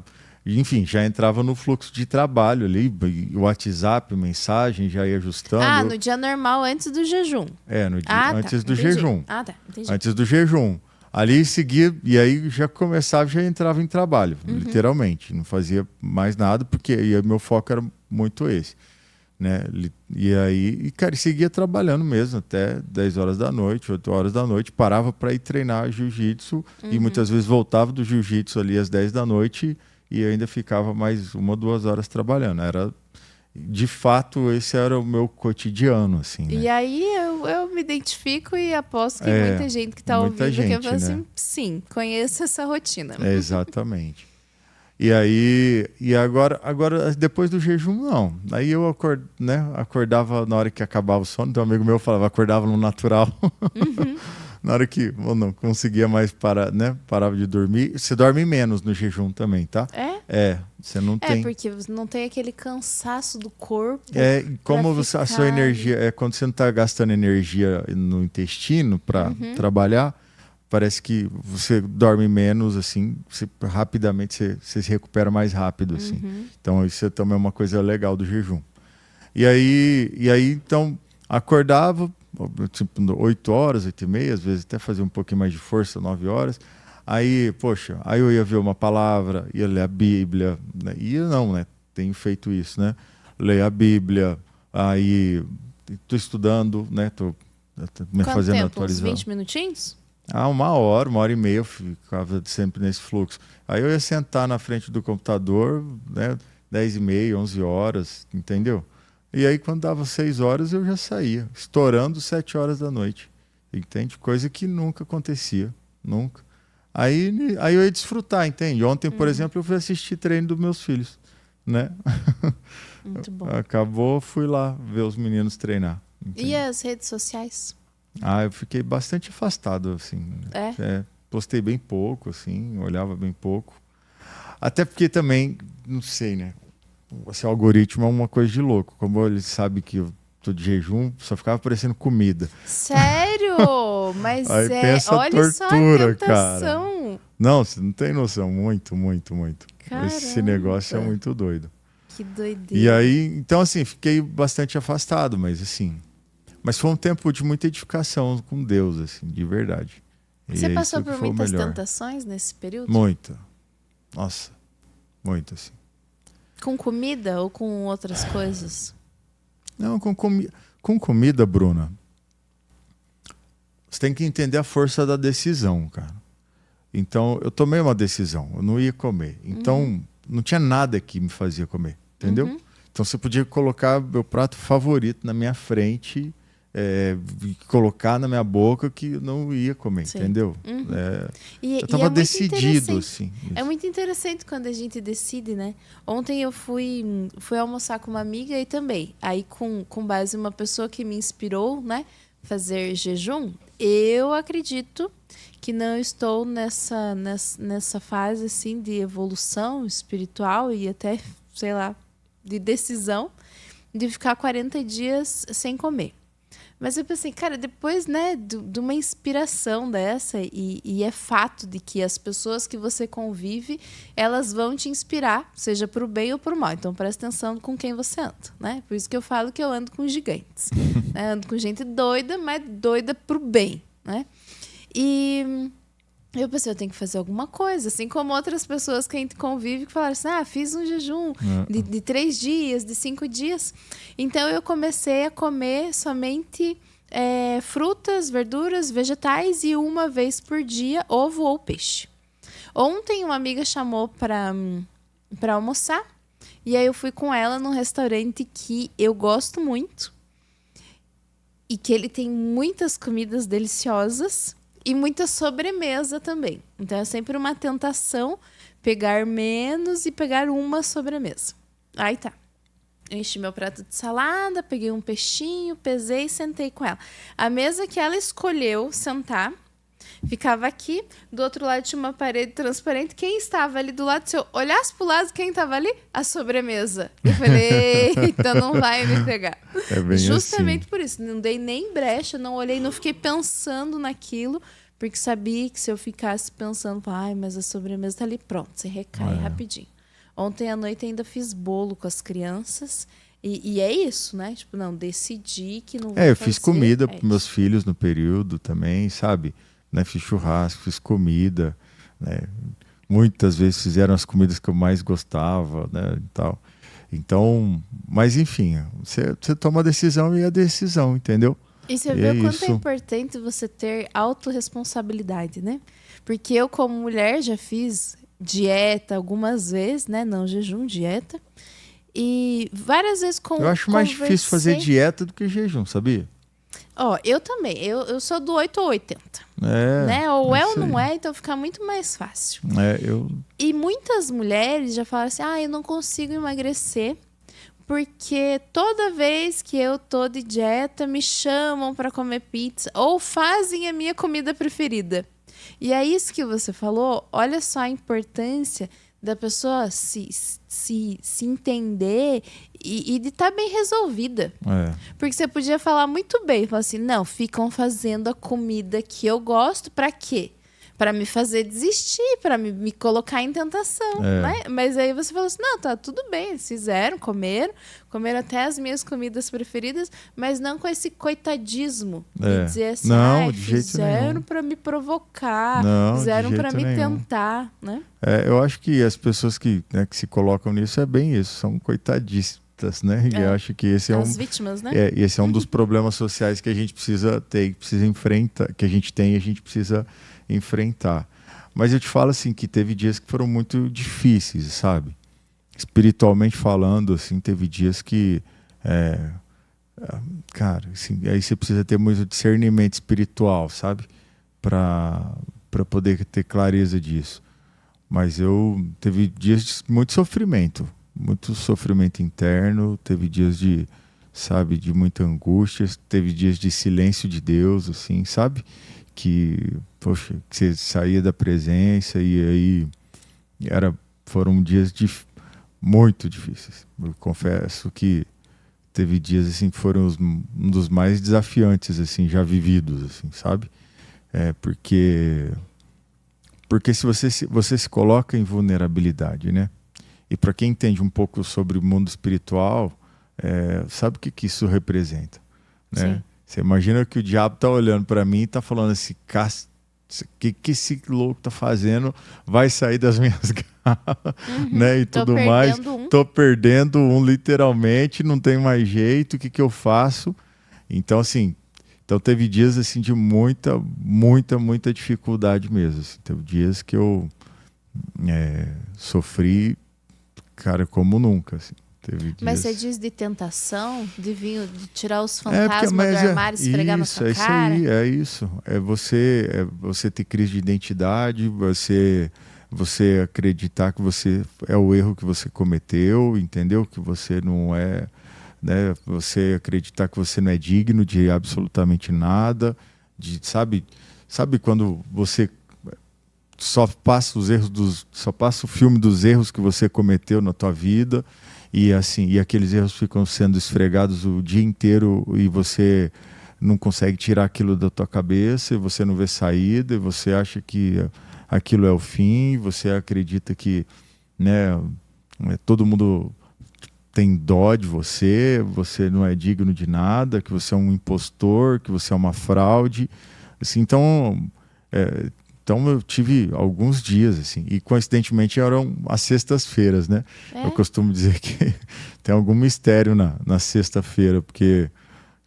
enfim, já entrava no fluxo de trabalho ali, o WhatsApp, mensagem, já ia ajustando. No dia normal, antes do jejum. No dia, antes do entendi. jejum. Entendi. Antes do jejum. Ali seguia, e aí já começava, já entrava em trabalho, literalmente. Não fazia mais nada, porque aí meu foco era muito esse. Né? E aí, cara, seguia trabalhando mesmo até 10 horas da noite, 8 horas da noite, parava para ir treinar jiu-jitsu e muitas vezes voltava do jiu-jitsu ali às 10 da noite e ainda ficava mais 1 ou 2 horas trabalhando. Era, de fato, esse era o meu cotidiano, assim, né? E aí eu me identifico e aposto que muita gente que está ouvindo gente, que fala assim, né? sim, conheço essa rotina. Exatamente. E aí, agora, depois do jejum, não. Aí eu acordava na hora que acabava o sono. Então, um amigo meu falava, acordava no natural. Na hora que eu não conseguia mais parar, né? Parava de dormir. Você dorme menos no jejum também, tá? Você não tem. Porque não tem aquele cansaço do corpo. Como a sua energia, quando você não está gastando energia no intestino para trabalhar, parece que você dorme menos, assim, rapidamente você se recupera mais rápido, assim. Então, isso também é uma coisa legal do jejum. E aí então, acordava, tipo, 8 horas, 8h30, às vezes até fazia um pouquinho mais de força, 9 horas. Aí, aí eu ia ver uma palavra, ia ler a Bíblia, né? Tenho feito isso, né? Ler a Bíblia, aí estou estudando, né? Estou me fazendo atualização. Uns 20 minutinhos? 1 hora, 1h30 eu ficava sempre nesse fluxo. Aí eu ia sentar na frente do computador, né, 10h30, 11 horas, entendeu? E aí quando dava 6 horas eu já saía, estourando 7 horas da noite, entende? Coisa que nunca acontecia, nunca. Aí eu ia desfrutar, entende? Ontem, por exemplo, eu fui assistir treino dos meus filhos, né? Muito bom. Acabou, fui lá ver os meninos treinar. Entende? E as redes sociais? Eu fiquei bastante afastado, assim. Postei bem pouco, assim, olhava bem pouco. Até porque também, não sei, né? Esse algoritmo é uma coisa de louco. Como ele sabe que eu tô de jejum, só ficava aparecendo comida. Sério? Mas aí pensa olha tortura, só a tentação. Cara. Não, você não tem noção. Muito, muito, muito. Caramba. Esse negócio é muito doido. Que doideira. E aí, então assim, fiquei bastante afastado, mas assim... Mas foi um tempo de muita edificação com Deus, assim, de verdade. Você passou por muitas tentações nesse período? Muita. Nossa, muito, assim. Com comida ou com outras coisas? Não, com comida, Bruna. Você tem que entender a força da decisão, cara. Então, eu tomei uma decisão, eu não ia comer. Então, não tinha nada que me fazia comer, entendeu? Então, você podia colocar meu prato favorito na minha frente... colocar na minha boca que eu não ia comer, entendeu? Eu estava decidido, assim. É muito interessante quando a gente decide, né? Ontem eu fui almoçar com uma amiga e também. Aí, com base em uma pessoa que me inspirou, né? Fazer jejum, eu acredito que não estou nessa fase, assim, de evolução espiritual e até, sei lá, de decisão de ficar 40 dias sem comer. Mas eu pensei, cara, depois, né, de uma inspiração dessa, e é fato de que as pessoas que você convive, elas vão te inspirar, seja pro bem ou pro mal. Então, presta atenção com quem você anda, né? Por isso que eu falo que eu ando com gigantes. Né? Ando com gente doida, mas doida pro bem, né? E eu pensei, eu tenho que fazer alguma coisa. Assim como outras pessoas que a gente convive que falaram assim, fiz um jejum de 3 dias, de 5 dias. Então, eu comecei a comer somente frutas, verduras, vegetais e 1 vez por dia, ovo ou peixe. Ontem, uma amiga chamou para almoçar. E aí, eu fui com ela num restaurante que eu gosto muito. E que ele tem muitas comidas deliciosas. E muita sobremesa também. Então, é sempre uma tentação pegar menos e pegar uma sobremesa. Aí tá. Eu enchi meu prato de salada, peguei um peixinho, pesei e sentei com ela. A mesa que ela escolheu sentar ficava aqui. Do outro lado tinha uma parede transparente. Quem estava ali do lado? Se eu olhasse pro lado, quem estava ali? A sobremesa. Eu falei, eita, não vai me pegar. Justamente assim. Por isso. Não dei nem brecha, não olhei, não fiquei pensando naquilo, porque sabia que se eu ficasse pensando, mas a sobremesa tá ali, pronto, você recai rapidinho. Ontem à noite ainda fiz bolo com as crianças. E é isso, né? Tipo, não, decidi que não vou Eu fazer. fiz comida para meus filhos no período também, sabe? Né? Fiz churrasco, fiz comida, né? Muitas vezes fizeram as comidas que eu mais gostava, né? E tal. Então, mas enfim, você toma a decisão e a decisão, entendeu? E você E vê é o quanto é isso. importante você ter autorresponsabilidade, né? Porque eu, como mulher, já fiz dieta algumas vezes, né? Não jejum, dieta. E várias vezes Eu acho mais difícil fazer conversei. dieta do que jejum, sabia? Ó, eu também. Eu sou do 8 ou 80, É, né? Ou é é ou isso não aí. é, então fica muito mais fácil. Eu E muitas mulheres já falaram assim: eu não consigo emagrecer porque toda vez que eu tô de dieta me chamam para comer pizza ou fazem a minha comida preferida. E é isso que você falou. Olha só a importância da pessoa se entender e de estar bem resolvida. Porque você podia falar muito bem, falar assim, não, ficam fazendo a comida que eu gosto, pra quê? Pra me fazer desistir, pra me colocar em tentação, né? Mas aí você falou assim, não, tá tudo bem, eles fizeram, comeram até as minhas comidas preferidas, mas não com esse coitadismo de dizer assim, Não, de jeito fizeram nenhum. pra me provocar, Não, de fizeram pra jeito me nenhum. tentar, né? Eu acho que as pessoas que se colocam nisso é bem isso, são coitadistas, né? E eu acho que esse As vítimas, né? esse é um dos problemas sociais que a gente precisa ter, que precisa enfrentar, que a gente tem e a gente precisa enfrentar. Mas eu te falo assim que teve dias que foram muito difíceis, sabe? Espiritualmente falando, assim, teve dias que cara, assim, aí você precisa ter muito discernimento espiritual, sabe? Para poder ter clareza disso. Mas eu teve dias de muito sofrimento interno, teve dias de, sabe, de muita angústia, teve dias de silêncio de Deus, assim, sabe? Que, poxa, que você saía da presença e aí foram dias muito difíceis. Eu confesso que teve dias assim que foram um dos mais desafiantes assim já vividos, assim, sabe? Porque se você se coloca em vulnerabilidade, né? E para quem entende um pouco sobre o mundo espiritual, sabe o que isso representa, né? Sim. Você imagina que o diabo tá olhando para mim e tá falando assim, o que esse louco tá fazendo? Vai sair das minhas garras, né? E tudo mais. Tô perdendo um literalmente, não tem mais jeito, o que eu faço? Então, assim, teve dias assim de muita dificuldade mesmo. Assim. Teve dias que eu sofri, cara, como nunca. Assim. Teve dias... Mas você diz de tentação, de tirar os fantasmas do armário e esfregar na sua cara? É isso. É você ter crise de identidade, você acreditar que você é o erro que você cometeu, entendeu? Que você não é... Né? Você acreditar que você não é digno de absolutamente nada, sabe quando você só passa o filme dos erros que você cometeu na tua vida e assim, e aqueles erros ficam sendo esfregados o dia inteiro e você não consegue tirar aquilo da tua cabeça, e você não vê saída, e você acha que aquilo é o fim, você acredita que, né, todo mundo tem dó de você não é digno de nada, que você é um impostor, que você é uma fraude. Assim, então eu tive alguns dias, assim, e coincidentemente eram as sextas-feiras, né? Eu costumo dizer que tem algum mistério na sexta-feira, porque,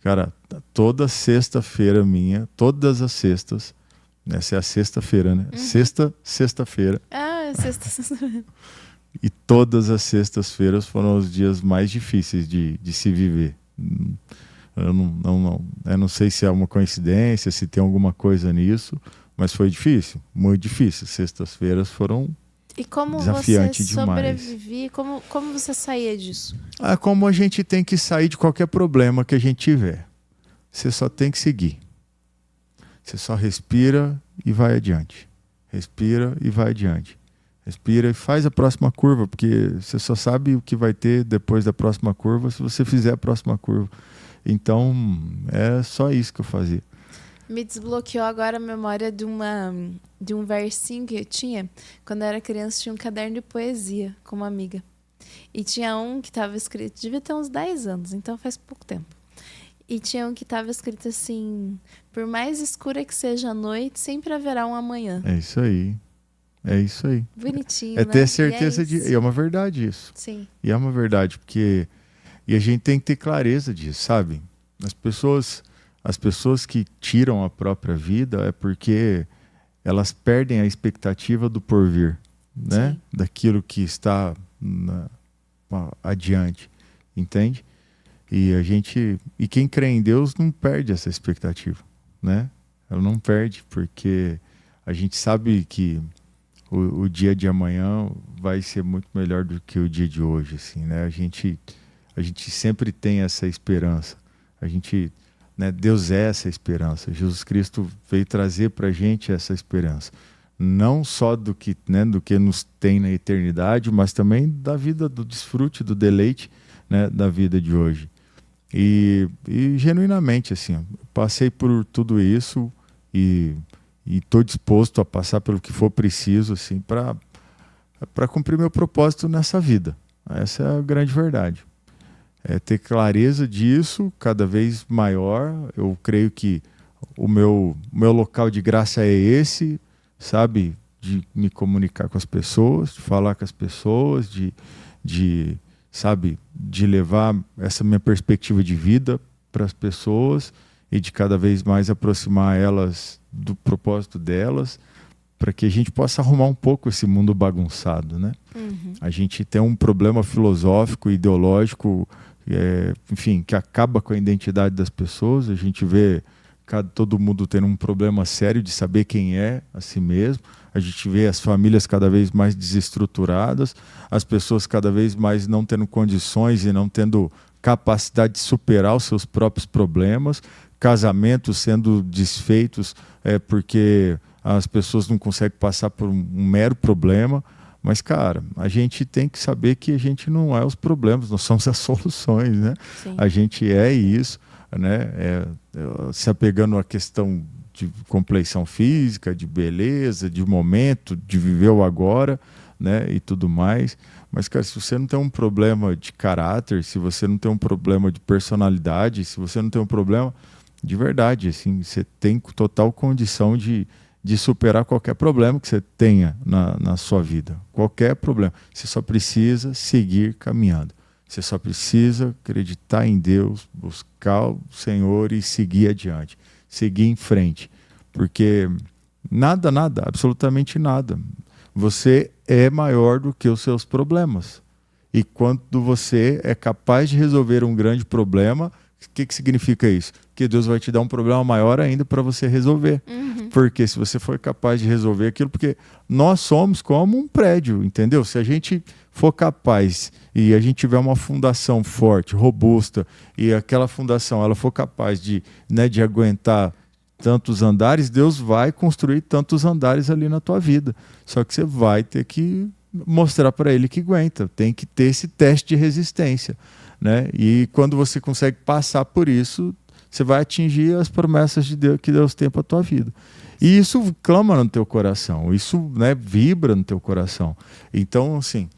cara, toda sexta-feira minha, todas as sextas, essa é a sexta-feira, né? Sexta-feira. Sexta-feira. E todas as sextas-feiras foram os dias mais difíceis de se viver. Eu não sei se é uma coincidência, se tem alguma coisa nisso, mas foi difícil, muito difícil. Sextas-feiras foram desafiantes demais. E sobrevivia? Como você saía disso? Como a gente tem que sair de qualquer problema que a gente tiver. Você só tem que seguir. Você só respira e vai adiante. Respira e vai adiante. Respira e faz a próxima curva, porque você só sabe o que vai ter depois da próxima curva se você fizer a próxima curva. Então, é só isso que eu fazia. Me desbloqueou agora a memória de um versinho que eu tinha. Quando eu era criança, tinha um caderno de poesia com uma amiga. E tinha um que estava escrito, devia ter uns 10 anos, então faz pouco tempo. E tinha um que estava escrito assim: por mais escura que seja a noite, sempre haverá um amanhã. É isso aí. É isso aí. Bonitinho, É né? ter certeza E de... E é uma verdade isso. Sim. E é uma verdade, porque... E a gente tem que ter clareza disso, sabe? As pessoas que tiram a própria vida é porque elas perdem a expectativa do porvir, né? Sim. Daquilo que está adiante, entende? E quem crê em Deus não perde essa expectativa, né? Ela não perde, porque a gente sabe que o dia de amanhã vai ser muito melhor do que o dia de hoje, assim, né? A gente sempre tem essa esperança. Né, Deus é essa esperança. Jesus Cristo veio trazer para a gente essa esperança. Não só do que nos tem na eternidade, mas também da vida, do desfrute, do deleite, né, da vida de hoje. E genuinamente, assim, eu passei por tudo isso e estou disposto a passar pelo que for preciso, assim, para cumprir meu propósito nessa vida. Essa é a grande verdade. É ter clareza disso cada vez maior. Eu creio que o meu local de graça é esse, sabe? De me comunicar com as pessoas, de falar com as pessoas, sabe? De levar essa minha perspectiva de vida para as pessoas e de cada vez mais aproximar elas do propósito delas, para que a gente possa arrumar um pouco esse mundo bagunçado, né? Uhum. A gente tem um problema filosófico, ideológico, enfim, que acaba com a identidade das pessoas. A gente vê todo mundo tendo um problema sério de saber quem é a si mesmo. A gente vê as famílias cada vez mais desestruturadas, as pessoas cada vez mais não tendo condições e não tendo capacidade de superar os seus próprios problemas, casamentos sendo desfeitos porque as pessoas não conseguem passar por um mero problema. Mas, cara, a gente tem que saber que a gente não é os problemas, nós somos as soluções, né? Sim. A gente é isso, né? Se apegando à questão de compleição física, de beleza, de momento, de viver o agora, né? E tudo mais. Mas, cara, se você não tem um problema de caráter, se você não tem um problema de personalidade, se você não tem um problema de verdade, assim, você tem total condição de superar qualquer problema que você tenha na sua vida. Qualquer problema. Você só precisa seguir caminhando. Você só precisa acreditar em Deus, buscar o Senhor e seguir adiante. Seguir em frente. Porque nada, absolutamente nada. Você é maior do que os seus problemas. E quando você é capaz de resolver um grande problema, o que significa isso? Que Deus vai te dar um problema maior ainda para você resolver. Uhum. Porque se você for capaz de resolver aquilo, porque nós somos como um prédio, entendeu? Se a gente for capaz e a gente tiver uma fundação forte, robusta, e aquela fundação ela for capaz de aguentar tantos andares, Deus vai construir tantos andares ali na tua vida. Só que você vai ter que mostrar para ele que aguenta, tem que ter esse teste de resistência, né? E quando você consegue passar por isso, você vai atingir as promessas de Deus que Deus tem para a tua vida. E isso clama no teu coração, isso, né, vibra no teu coração. Então, assim,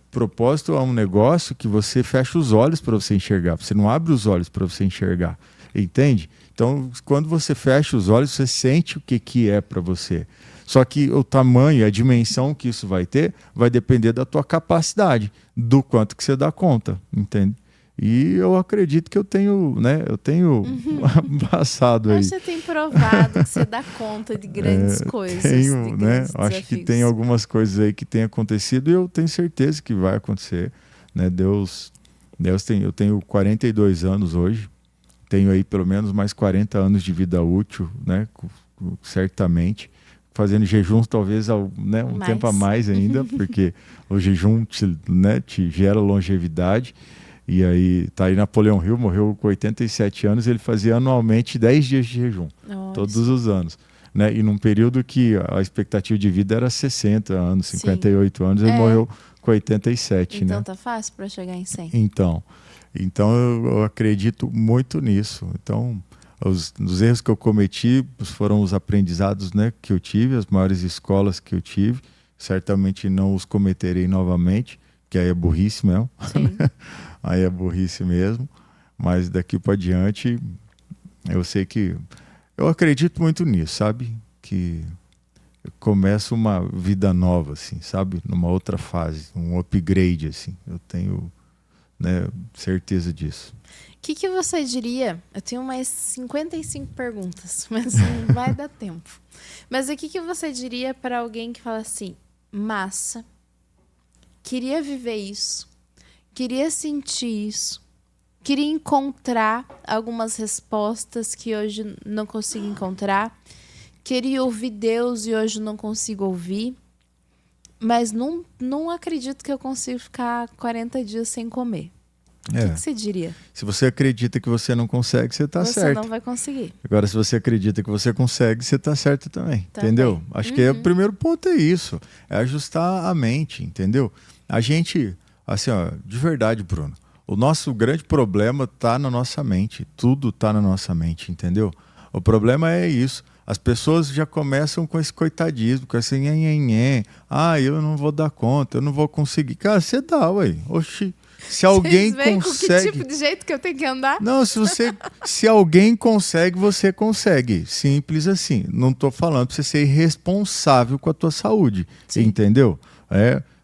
propósito é um negócio que você fecha os olhos para você enxergar, você não abre os olhos para você enxergar, entende? Então, quando você fecha os olhos, você sente o que é para você. Só que o tamanho, a dimensão que isso vai ter, vai depender da tua capacidade, do quanto que você dá conta, entende? E eu acredito que eu tenho passado aí. Mas você tem provado que você dá conta de grandes coisas. Tenho, de né? grandes Acho que desafios. tem algumas coisas aí que têm acontecido e eu tenho certeza que vai acontecer, né? Eu tenho 42 anos hoje, tenho aí pelo menos mais 40 anos de vida útil, né? Certamente. Fazendo jejuns talvez, né, um tempo a mais ainda, porque o jejum te gera longevidade. E aí, tá aí Napoleão Hill, morreu com 87 anos, ele fazia anualmente 10 dias de jejum, todos os anos. Né? E num período que a expectativa de vida era 60 anos, 58 anos, ele morreu com 87. Então né? tá fácil para chegar em 100. Então eu acredito muito nisso. Então, os erros que eu cometi foram os aprendizados, né, que eu tive, as maiores escolas que eu tive. Certamente não os cometerei novamente, que aí é burrice mesmo. Aí é burrice mesmo. Mas daqui para diante, eu sei que... Eu acredito muito nisso, sabe? Que começa uma vida nova, assim, sabe? Numa outra fase, um upgrade, assim. Eu tenho, né, certeza disso. O que você diria? Eu tenho mais 55 perguntas, mas não vai dar tempo. Mas o que você diria para alguém que fala assim, massa, queria viver isso, queria sentir isso, queria encontrar algumas respostas que hoje não consigo encontrar, queria ouvir Deus e hoje não consigo ouvir, mas não acredito que eu consigo ficar 40 dias sem comer. O que você diria? Se você acredita que você não consegue, você está certo. Você não vai conseguir. Agora, se você acredita que você consegue, você está certo também. Entendeu? Acho que o primeiro ponto é isso. É ajustar a mente, entendeu? A gente, assim, ó, de verdade, Bruno, o nosso grande problema está na nossa mente. Tudo está na nossa mente, entendeu? O problema é isso. As pessoas já começam com esse coitadismo, com esse nhenhenhé. Ah, eu não vou dar conta, eu não vou conseguir. Cara, você dá, ué. Oxi. Se alguém consegue... com que tipo de jeito que eu tenho que andar? Não, se alguém consegue, você consegue. Simples assim. Não estou falando para você ser irresponsável com a tua saúde. Sim. Entendeu?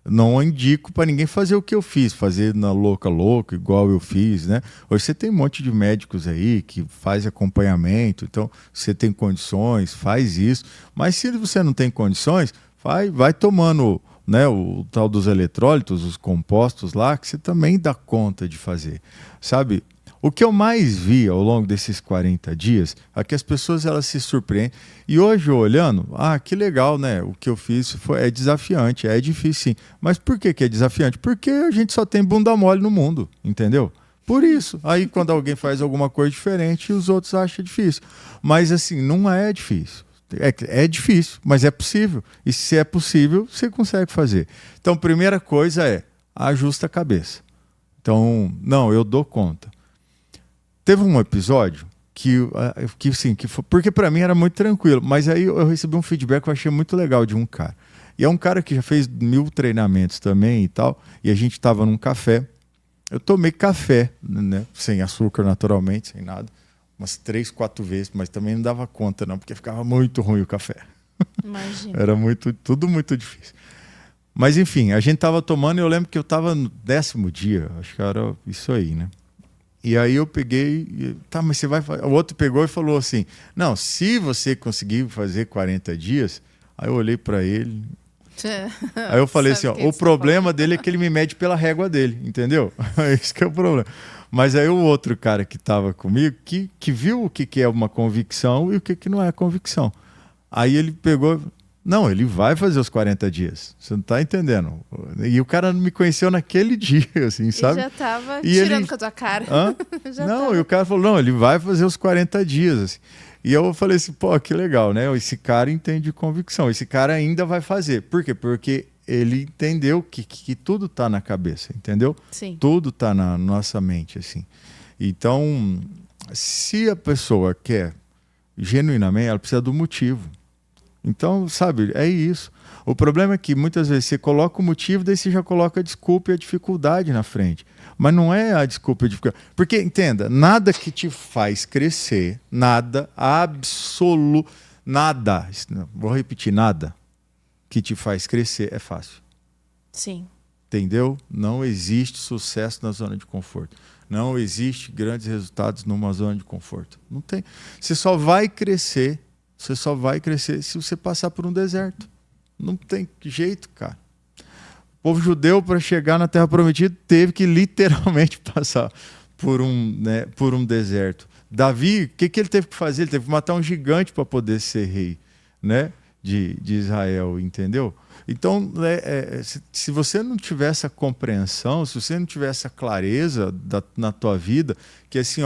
Não indico para ninguém fazer o que eu fiz, fazer na louca, igual eu fiz, né? Hoje você tem um monte de médicos aí que faz acompanhamento, então você tem condições, faz isso. Mas se você não tem condições, vai tomando, né, o tal dos eletrólitos, os compostos lá, que você também dá conta de fazer, sabe? O que eu mais vi ao longo desses 40 dias é que as pessoas elas se surpreendem. E hoje, olhando, que legal, né? O que eu fiz é desafiante, é difícil sim. Mas por que é desafiante? Porque a gente só tem bunda mole no mundo, entendeu? Por isso. Aí quando alguém faz alguma coisa diferente, os outros acham difícil. Mas assim, não é difícil. É difícil, mas é possível. E se é possível, você consegue fazer. Então, primeira coisa é, ajusta a cabeça. Então, não, eu dou conta. Teve um episódio porque para mim era muito tranquilo, mas aí eu recebi um feedback que eu achei muito legal de um cara. E é um cara que já fez 1000 treinamentos também e tal, e a gente estava num café. Eu tomei café, né, sem açúcar naturalmente, sem nada, umas 3, 4 vezes, mas também não dava conta não, porque ficava muito ruim o café. Imagina. Era tudo muito difícil. Mas enfim, a gente estava tomando e eu lembro que eu estava no 10º dia, acho que era isso aí, né? E aí eu peguei, mas você vai fazer. O outro pegou e falou assim, não, se você conseguir fazer 40 dias, aí eu olhei para ele, aí eu falei assim, o problema dele é que ele me mede pela régua dele, entendeu? Esse que é o problema. Mas aí o outro cara que estava comigo, que viu o que é uma convicção e o que não é convicção. Aí ele pegou... Não, ele vai fazer os 40 dias. Você não tá entendendo. E o cara me conheceu naquele dia, assim, sabe? E já tava tirando com a tua cara. Não, e o cara falou, não, ele vai fazer os 40 dias. Assim. E eu falei assim, pô, que legal, né? Esse cara entende convicção. Esse cara ainda vai fazer. Por quê? Porque ele entendeu que tudo tá na cabeça, entendeu? Sim. Tudo tá na nossa mente, assim. Então, se a pessoa quer genuinamente, ela precisa do motivo. Então, sabe, é isso. O problema é que muitas vezes você coloca o motivo, daí você já coloca a desculpa e a dificuldade na frente. Mas não é a desculpa e a dificuldade. Porque, entenda, nada que te faz crescer, nada, nada, vou repetir, nada que te faz crescer é fácil. Sim. Entendeu? Não existe sucesso na zona de conforto. Não existe grandes resultados numa zona de conforto. Não tem. Você só vai crescer se você passar por um deserto. Não tem jeito, cara. O povo judeu, para chegar na Terra Prometida, teve que literalmente passar por um deserto. Davi, o que ele teve que fazer? Ele teve que matar um gigante para poder ser rei, né, de Israel, entendeu? Então, se você não tiver essa compreensão, se você não tiver essa clareza na tua vida, que assim,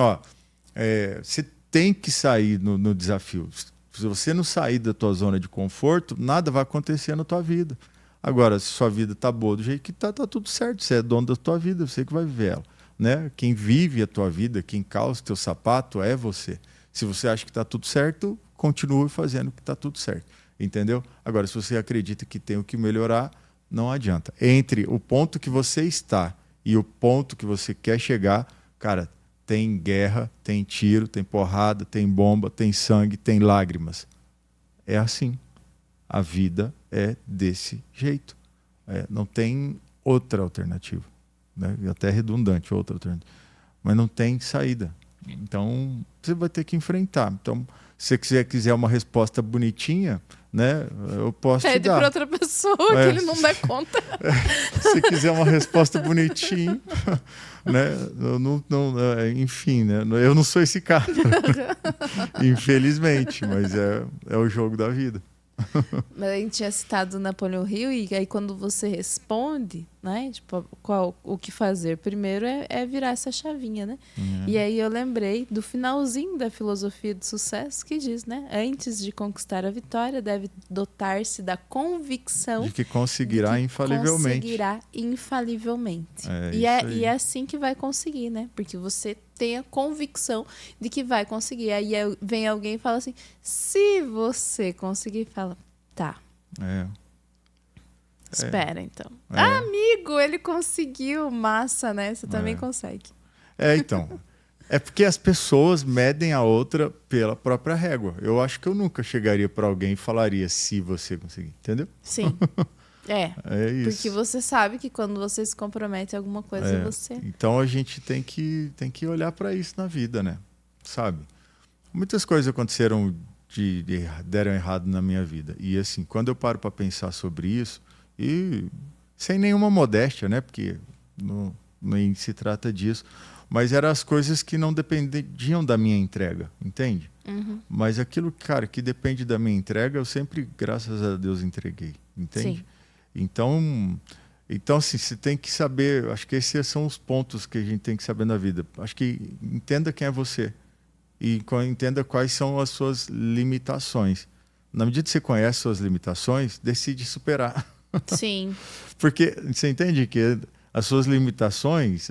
você tem que sair no desafio. Se você não sair da tua zona de conforto, nada vai acontecer na tua vida. Agora, se sua vida está boa do jeito que está, tá tudo certo. Você é dono da tua vida, você que vai viver ela. Né? Quem vive a tua vida, quem calça o teu sapato é você. Se você acha que está tudo certo, continue fazendo que está tudo certo. Entendeu? Agora, se você acredita que tem o que melhorar, não adianta. Entre o ponto que você está e o ponto que você quer chegar, cara, tem guerra, tem tiro, tem porrada, tem bomba, tem sangue, tem lágrimas. É assim. A vida é desse jeito. Não tem outra alternativa. Né? Até redundante, outra alternativa. Mas não tem saída. Então, você vai ter que enfrentar. Então, se você quiser uma resposta bonitinha, né, eu posso te dar. Pede para outra pessoa que ele não dá conta. Se você quiser uma resposta bonitinha, né, enfim, né, eu não sou esse cara. Infelizmente, mas é o jogo da vida. Mas a gente tinha citado Napoleão Hill, e aí quando você responde, né, tipo, o que fazer primeiro é virar essa chavinha, né? E aí eu lembrei do finalzinho da filosofia do sucesso que diz, né, antes de conquistar a vitória, deve dotar-se da convicção de que conseguirá infalivelmente. Conseguirá infalivelmente. E é assim que vai conseguir, né? Porque você tem a convicção de que vai conseguir. Aí vem alguém e fala assim, se você conseguir, fala, tá. Espera, então. Ah, amigo, ele conseguiu, massa, né? Você também consegue. Então. É porque as pessoas medem a outra pela própria régua. Eu acho que eu nunca chegaria para alguém e falaria se você conseguir, entendeu? Sim. É isso. Porque você sabe que quando você se compromete a alguma coisa, você... Então a gente tem que olhar para isso na vida, né? Sabe? Muitas coisas aconteceram deram errado na minha vida. E assim, quando eu paro para pensar sobre isso, e sem nenhuma modéstia, né? Porque nem se trata disso, mas eram as coisas que não dependiam da minha entrega, entende? Mas aquilo, cara, que depende da minha entrega, eu sempre, graças a Deus, entreguei, entende? Sim. Então, assim, você tem que saber, acho que esses são os pontos que a gente tem que saber na vida. Acho que entenda quem é você e entenda quais são as suas limitações. Na medida que você conhece suas limitações, decide superar. Sim. Porque você entende que as suas limitações,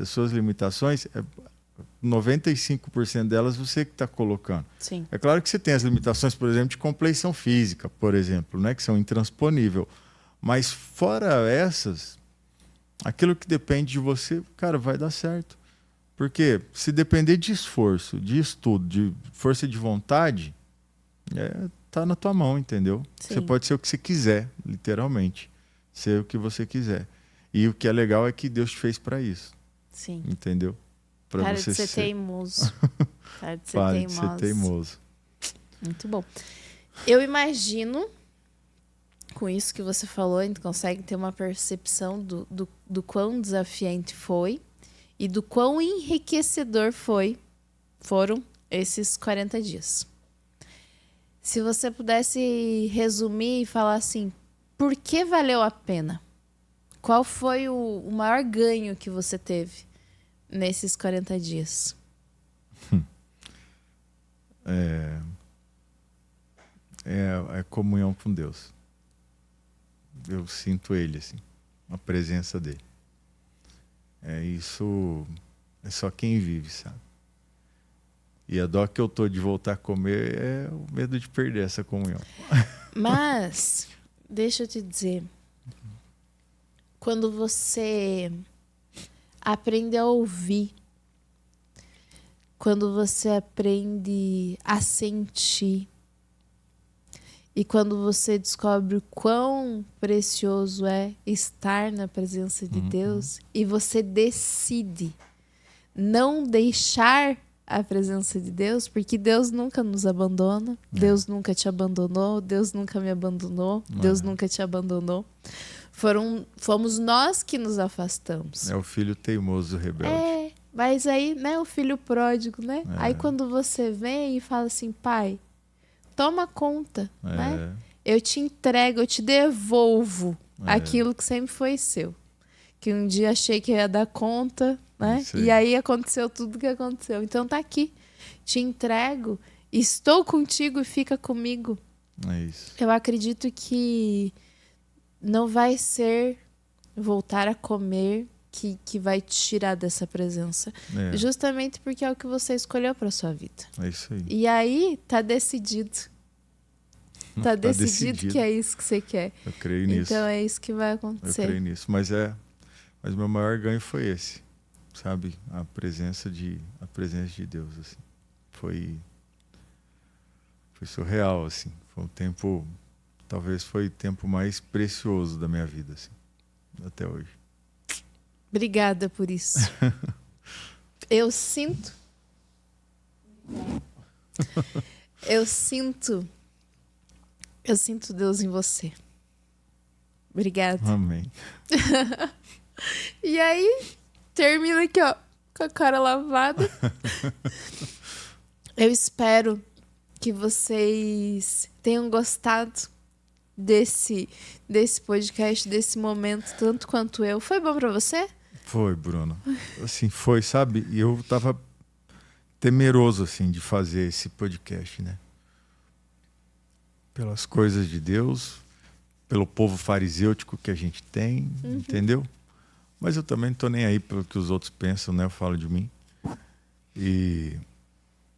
95% delas você que está colocando. Sim. É claro que você tem as limitações, por exemplo, de compleição física, por exemplo, né, que são intransponíveis. Mas fora essas, aquilo que depende de você, cara, vai dar certo. Porque se depender de esforço, de estudo, de força de vontade, tá na tua mão, entendeu? Sim. Você pode ser o que você quiser, literalmente. Ser o que você quiser. E o que é legal é que Deus te fez para isso. Sim. Entendeu? Para você de ser teimoso. Para de ser teimoso. Muito bom. Eu imagino, com isso que você falou, a gente consegue ter uma percepção do quão desafiante foi e do quão enriquecedor foram esses 40 dias. Se você pudesse resumir e falar assim, por que valeu a pena? Qual foi o maior ganho que você teve nesses 40 dias? É comunhão com Deus. Eu sinto Ele, assim, a presença dele. Isso é só quem vive, sabe? E a dó que eu tô de voltar a comer é o medo de perder essa comunhão. Mas, deixa eu te dizer, quando você aprende a ouvir, quando você aprende a sentir, e quando você descobre o quão precioso é estar na presença de Deus, e você decide não deixar a presença de Deus, porque Deus nunca nos abandona, Deus nunca te abandonou, Deus nunca me abandonou, Deus nunca te abandonou. Fomos nós que nos afastamos. É o filho teimoso rebelde. Mas aí, né, o filho pródigo, né? Aí quando você vem e fala assim, pai, toma conta, né? Eu te entrego, eu te devolvo aquilo que sempre foi seu. Que um dia achei que ia dar conta, né? E aí aconteceu tudo que aconteceu. Então tá aqui, te entrego, estou contigo e fica comigo. É isso. Eu acredito que não vai ser voltar a comer que vai te tirar dessa presença. É. Justamente porque é o que você escolheu para sua vida. É isso aí. E aí, tá decidido. Tá decidido que é isso que você quer. Eu creio nisso. Então é isso que vai Eu acontecer. creio nisso. Mas meu maior ganho foi esse, sabe? A presença de Deus, assim. Foi surreal, assim. Foi um tempo, talvez foi o tempo mais precioso da minha vida, assim, até hoje. Obrigada por isso. Eu sinto Deus em você. Obrigada. Amém. E aí, termina aqui, ó, com a cara lavada. Eu espero que vocês tenham gostado desse podcast, desse momento, tanto quanto eu. Foi bom pra você? Foi, Bruno. Assim, foi, sabe? E eu tava temeroso, assim, de fazer esse podcast, né? Pelas coisas de Deus, pelo povo farisêutico que a gente tem, entendeu? Mas eu também não tô nem aí pelo que os outros pensam, né? Eu falo de mim.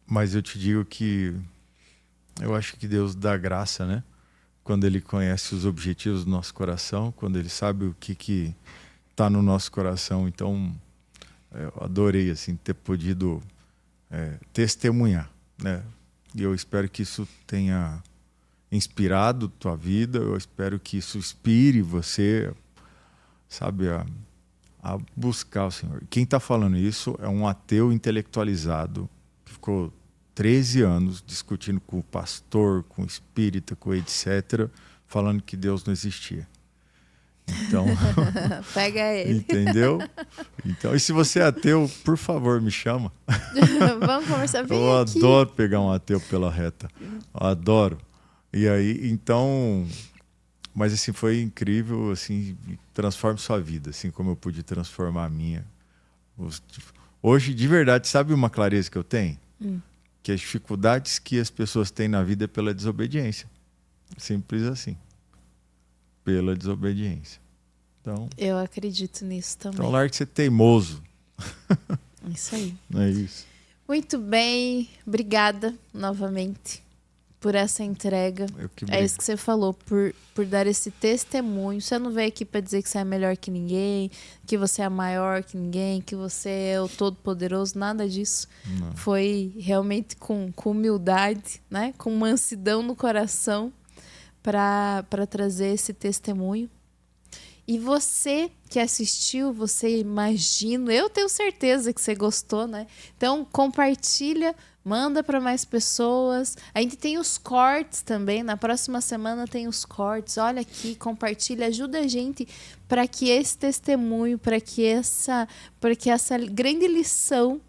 Mas eu te digo que eu acho que Deus dá graça, né? Quando Ele conhece os objetivos do nosso coração, quando Ele sabe o que tá no nosso coração. Então, eu adorei, assim, ter podido testemunhar, né? E eu espero que isso tenha inspirado tua vida, eu espero que isso inspire você, sabe, a buscar o Senhor. Quem está falando isso é um ateu intelectualizado que ficou 13 anos discutindo com o pastor, com o espírita, com etc., falando que Deus não existia. Então, pega ele. Entendeu? Então, e se você é ateu, por favor, me chama. Vamos conversar bem Eu aqui. adoro pegar um ateu pela reta. Eu adoro. E aí, então, mas assim, foi incrível, assim, transforma sua vida, assim como eu pude transformar a minha. Hoje, de verdade, sabe uma clareza que eu tenho? Que as dificuldades que as pessoas têm na vida é pela desobediência. Simples assim. Pela desobediência. Então, eu acredito nisso também. Então, larga de ser teimoso. Isso aí. É isso. Muito bem. Obrigada novamente por essa entrega. É isso que você falou, por dar esse testemunho. Você não veio aqui para dizer que você é melhor que ninguém, que você é maior que ninguém, que você é o todo-poderoso, nada disso. Não. Foi realmente com humildade, né? Com mansidão no coração para trazer esse testemunho. E você que assistiu, você imagina, eu tenho certeza que você gostou, né? Então compartilha, manda para mais pessoas. A gente tem os cortes também, na próxima semana tem os cortes. Olha aqui, compartilha, ajuda a gente para que esse testemunho, para que essa grande lição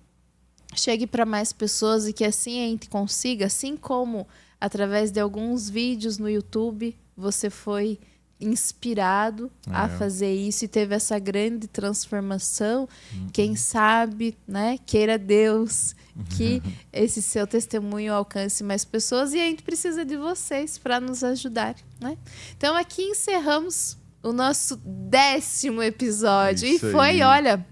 chegue para mais pessoas e que assim a gente consiga, assim como através de alguns vídeos no YouTube, você foi inspirado a fazer isso e teve essa grande transformação. Quem sabe, né, queira Deus que esse seu testemunho alcance mais pessoas e a gente precisa de vocês para nos ajudar, né? Então aqui encerramos o nosso 10º episódio. Isso e foi, aí. olha,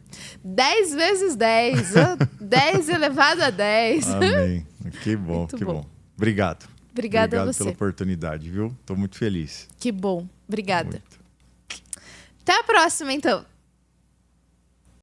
10 vezes 10, 10 elevado a 10. Amém. Que bom, Muito que bom. bom. Obrigado. Obrigada a Obrigado você. pela oportunidade, viu? Estou muito feliz. Que bom. Obrigada. Muito. Até a próxima, então.